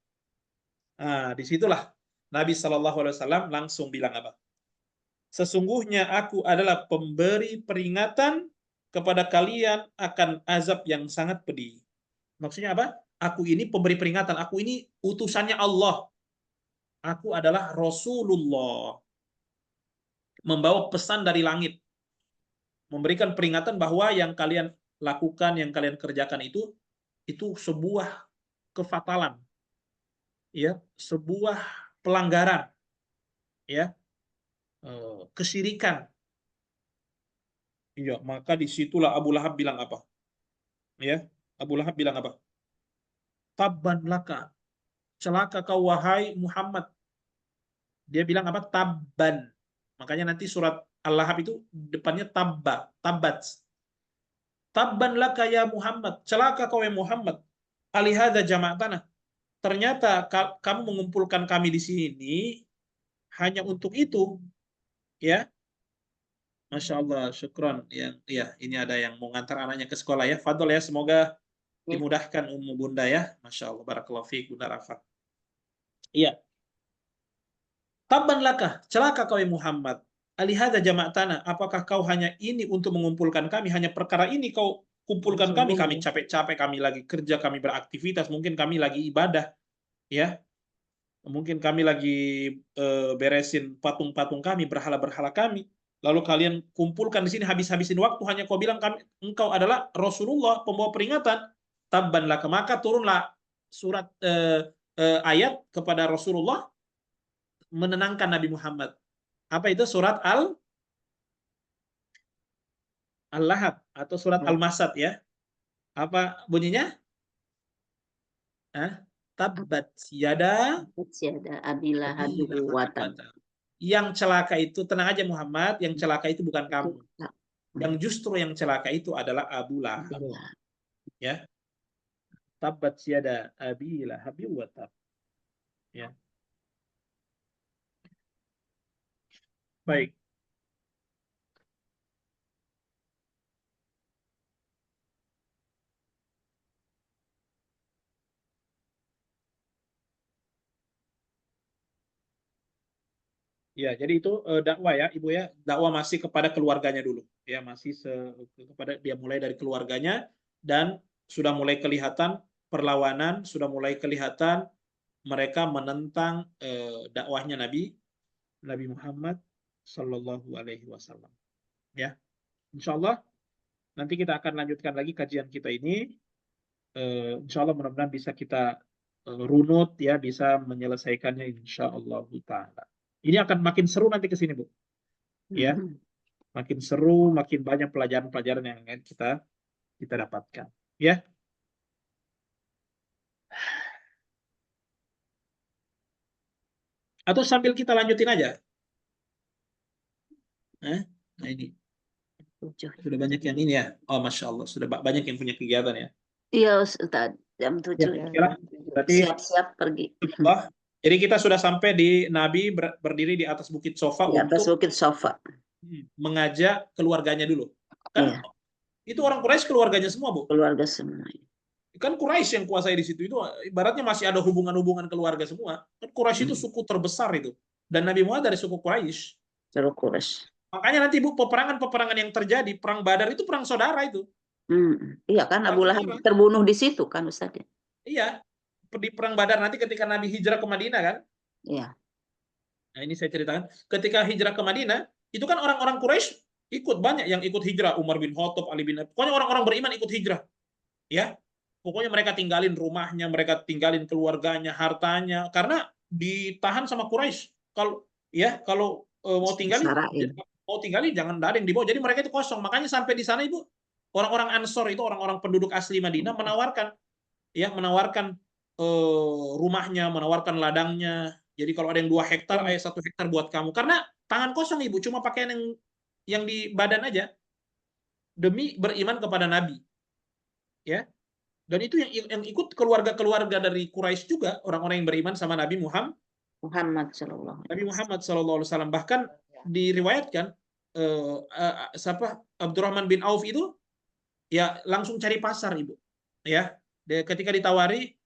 Nah, disitulah Nabi SAW langsung bilang apa? Sesungguhnya aku adalah pemberi peringatan kepada kalian akan azab yang sangat pedih. Maksudnya apa? Aku ini pemberi peringatan, aku ini utusannya Allah. Aku adalah Rasulullah. Membawa pesan dari langit. Memberikan peringatan bahwa yang kalian lakukan, yang kalian kerjakan itu sebuah kefatalan. ya sebuah pelanggaran, ya kesyirikan. Iya, maka disitulah Abu Lahab bilang apa? Ya, Abu Lahab bilang apa? Tabban laka, celaka kau wahai Muhammad. Dia bilang apa? Tabban. Makanya nanti surat Al-Lahab itu depannya tabba, tabbat. Tabban laka ya Muhammad, celaka kau ya Muhammad. Alihada jama'atana. Ternyata kamu mengumpulkan kami di sini hanya untuk itu, ya. Masya Allah, syukron. Ya, ini ada yang mau ngantar anaknya ke sekolah ya. Fadol ya, semoga Ya. dimudahkan Ummu Bunda ya. Masya Allah, barakallahu fiik Bunda Rafa. Iya. Tabban laka, celaka kau ya Muhammad. Alihada jama'atana, apakah kau hanya ini untuk mengumpulkan kami? Hanya perkara ini kau kumpulkan kami capek-capek, kami lagi kerja, kami beraktivitas, mungkin kami lagi ibadah, ya. Mungkin kami lagi beresin patung-patung kami, berhala-berhala kami. Lalu kalian kumpulkan di sini, habis-habisin waktu, hanya kau bilang engkau adalah Rasulullah, pembawa peringatan. Tabban laka, maka turunlah surat ayat kepada Rasulullah menenangkan Nabi Muhammad. Apa itu? Surat Al-Lahab atau surat Al-Masad ya. Apa bunyinya? Tabbat yada Abi Lahab wa tab. Yang celaka itu, tenang aja Muhammad, yang celaka itu bukan kamu. Yang justru yang celaka itu adalah Abu Lahab. Ya. Tabbat yada Abi Lahab wa tab. Ya. Baik. Ya, jadi itu dakwah ya, Ibu ya. Dakwah masih kepada keluarganya dulu. Ya, masih kepada dia mulai dari keluarganya dan sudah mulai kelihatan perlawanan, sudah mulai kelihatan mereka menentang dakwahnya Nabi Muhammad Sallallahu Alaihi Wasallam. Ya, Insya Allah nanti kita akan lanjutkan lagi kajian kita ini. Insya Allah mudah-mudahan bisa kita runut ya, bisa menyelesaikannya Insya Allah Taala. Ini akan makin seru nanti ke sini, Bu. Ya, makin seru, makin banyak pelajaran-pelajaran yang akan kita dapatkan. Ya. Atau sambil kita lanjutin aja. Nah ini. Sudah banyak yang ini ya. Oh, Masya Allah. Sudah banyak yang punya kegiatan ya. Iya, Ustaz. Jam 7. Ya, berarti Siap-siap pergi. Allah. Jadi kita sudah sampai di Nabi berdiri di atas bukit Sofa Di atas untuk bukit Sofa. mengajak keluarganya dulu. Kan itu orang Quraisy keluarganya semua, Bu. Keluarga semua. Kan Quraisy yang kuasai di situ, itu ibaratnya masih ada hubungan-hubungan keluarga semua. Kan Quraisy itu suku terbesar itu. Dan Nabi Muhammad dari suku Quraisy. Suku Quraisy. Makanya nanti Bu, peperangan yang terjadi, perang Badar itu perang saudara itu. Iya kan, Abu Lahab terbunuh di situ kan, Ustaz. Iya. Di perang Badar nanti ketika Nabi hijrah ke Madinah kan. Iya. Nah ini saya ceritakan. Ketika hijrah ke Madinah, itu kan orang-orang Quraisy ikut, banyak yang ikut hijrah. Umar bin Khattab, Ali bin Abi. Pokoknya orang-orang beriman ikut hijrah. Ya. Pokoknya mereka tinggalin rumahnya, mereka tinggalin keluarganya, hartanya, karena ditahan sama Quraisy. Kalau mau tinggalin jangan ada yang dibawa. Jadi mereka itu kosong. Makanya sampai di sana Ibu, orang-orang Ansor itu orang-orang penduduk asli Madinah menawarkan rumahnya, menawarkan ladangnya. Jadi kalau ada yang 2 hektar, 1 hektar buat kamu. Karena tangan kosong Ibu, cuma pakaian yang di badan aja. Demi beriman kepada Nabi. Ya. Dan itu yang ikut keluarga-keluarga dari Quraisy juga, orang-orang yang beriman sama Nabi Muhammad sallallahu alaihi wasallam. Bahkan diriwayatkan Abdurrahman bin Auf itu ya langsung cari pasar, Ibu. Ya. Ketika ditawari,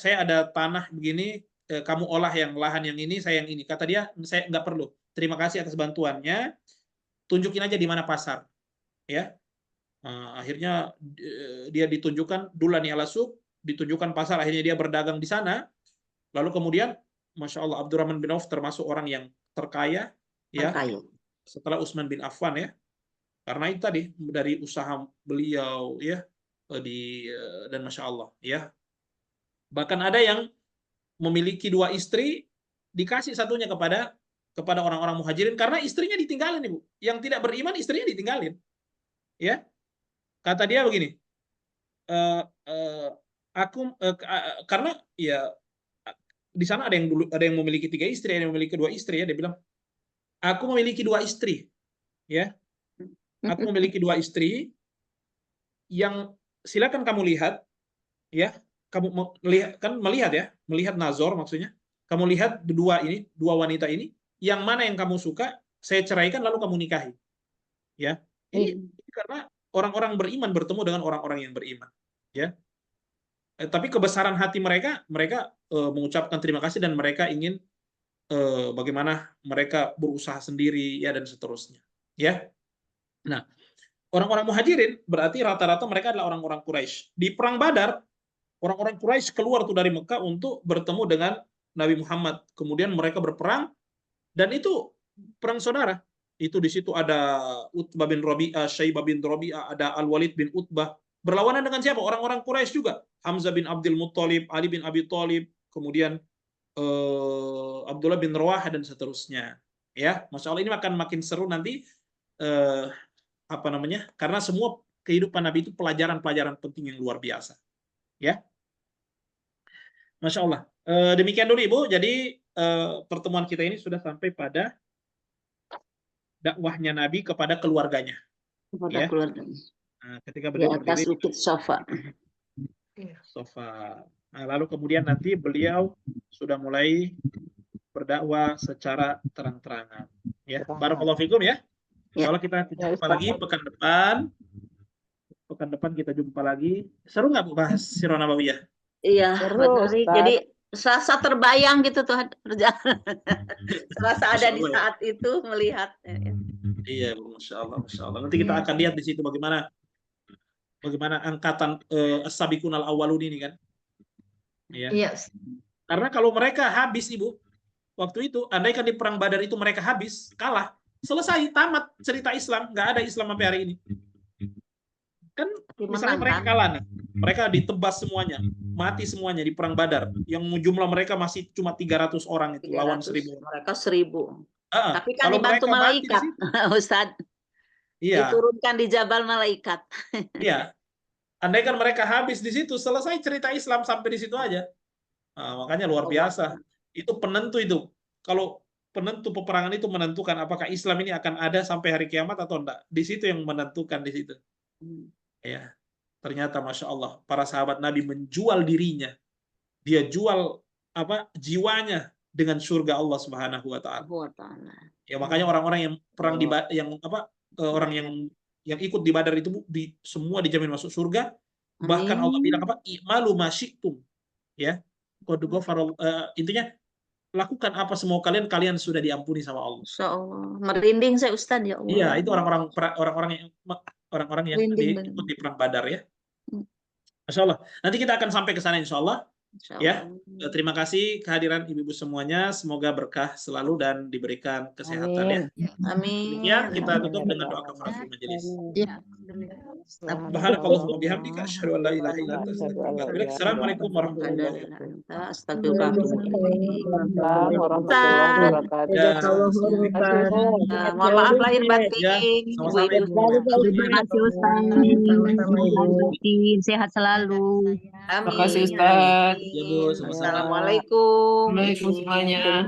saya ada tanah begini, kamu olah yang lahan yang ini, saya yang ini. Kata dia, saya nggak perlu. Terima kasih atas bantuannya. Tunjukin aja di mana pasar. Ya. Akhirnya dia ditunjukkan Dulani ala Suq, ditunjukkan pasar, akhirnya dia berdagang di sana. Lalu kemudian Masya Allah, Abdurrahman bin Auf termasuk orang yang terkaya ya setelah Utsman bin Affan ya, karena itu tadi dari usaha beliau ya dan Masya Allah ya. Bahkan ada yang memiliki 2 istri, dikasih satunya kepada orang-orang muhajirin karena istrinya ditinggalin, Ibu. Yang tidak beriman istrinya ditinggalin. Ya. Kata dia begini, karena ya di sana ada yang memiliki 3 istri, ada yang memiliki 2 istri ya. Dia bilang, aku memiliki 2 istri, ya. Aku memiliki 2 istri yang silakan kamu lihat, ya. Kamu melihat nazar maksudnya. Kamu lihat 2 wanita ini, yang mana yang kamu suka, saya ceraikan lalu kamu nikahi, ya. Ini karena orang-orang beriman bertemu dengan orang-orang yang beriman, ya. Tapi kebesaran hati mereka mengucapkan terima kasih dan mereka ingin bagaimana mereka berusaha sendiri ya dan seterusnya, ya. Nah, orang-orang muhajirin berarti rata-rata mereka adalah orang-orang Quraisy. Di perang Badar, orang-orang Quraisy keluar tuh dari Mekah untuk bertemu dengan Nabi Muhammad. Kemudian mereka berperang dan itu perang saudara. Itu di situ ada Utbah bin Rabi'ah, Syaibah bin Rabi'ah, ada Al-Walid bin Utbah. Berlawanan dengan siapa? Orang-orang Quraisy juga. Hamzah bin Abdul Muttalib, Ali bin Abi Thalib, kemudian Abdullah bin Rawaha dan seterusnya. Ya, Masya Allah ini akan makin seru nanti karena semua kehidupan Nabi itu pelajaran-pelajaran penting yang luar biasa. Ya. Masya Allah. Demikian dulu Ibu. Jadi pertemuan kita ini sudah sampai pada dakwahnya Nabi kepada keluarganya. Kepada keluarganya. Nah, ketika Di beliau atas berdiri bukit Safa. Nah, lalu kemudian nanti beliau sudah mulai berdakwah secara terang-terangan. Ya, barakallahu fikum ya. Insyaallah kita jumpa lagi pekan depan. Pekan depan kita jumpa lagi. Seru nggak Bu bahas Sirah Nabawiyah? Iya, jadi serasa terbayang gitu tuh perjalanan. Serasa ada di saat itu melihat. Iya, Masya Allah, Masya Allah. Nanti kita akan lihat di situ bagaimana angkatan as-sabiqun al-awwalun ini kan. Ya. Iya. Karena kalau mereka habis Ibu, waktu itu andaikan di perang Badar itu mereka habis, kalah, selesai, tamat cerita Islam, nggak ada Islam sampai hari ini. Kan misalnya mereka kalah nih, mereka ditebas semuanya, mati semuanya di perang Badar, yang jumlah mereka masih cuma 300 orang itu 300, lawan 1000. Mereka 1000. Tapi kan kalau dibantu malaikat, Ustadz. Iya. Diturunkan di Jabal Malaikat. Iya. Andaikan mereka habis di situ, selesai cerita Islam sampai di situ aja. Nah, makanya luar biasa. Itu penentu itu. Kalau penentu peperangan itu menentukan apakah Islam ini akan ada sampai hari kiamat atau enggak. Di situ yang menentukan di situ. Ya. Ternyata Masya Allah, para sahabat Nabi menjual dirinya. Dia jual jiwanya dengan surga Allah Subhanahu wa taala. Ya makanya orang-orang yang perang orang yang ikut di Badar itu semua dijamin masuk surga. Bahkan Allah bilang i'malu ma syi'tum. Ya. Qad ghafara intinya lakukan apa semau kalian sudah diampuni sama Allah. Insyaallah. Merinding saya Ustaz ya Allah. Iya, itu orang-orang yang ikut di perang Badar ya. Masya Allah. Nanti kita akan sampai ke sana insya Allah. Ya, terima kasih kehadiran ibu-ibu semuanya. Semoga berkah selalu dan diberikan kesehatan ya. Amin. Demikian kita tutup dengan doa kafaratul majelis. Ya. Subhanakallahumma bihamdika asyhadu an la ilaha illa anta astaghfiruka wa atubu ilaik. Assalamualaikum warahmatullahi wabarakatuh. Mohon maaf lahir batin. Terima kasih Ustaz. Sehat selalu. Amin. Terima kasih Ustaz. Ya Bu, sama-sama. Assalamualaikum. Assalamualaikum semuanya.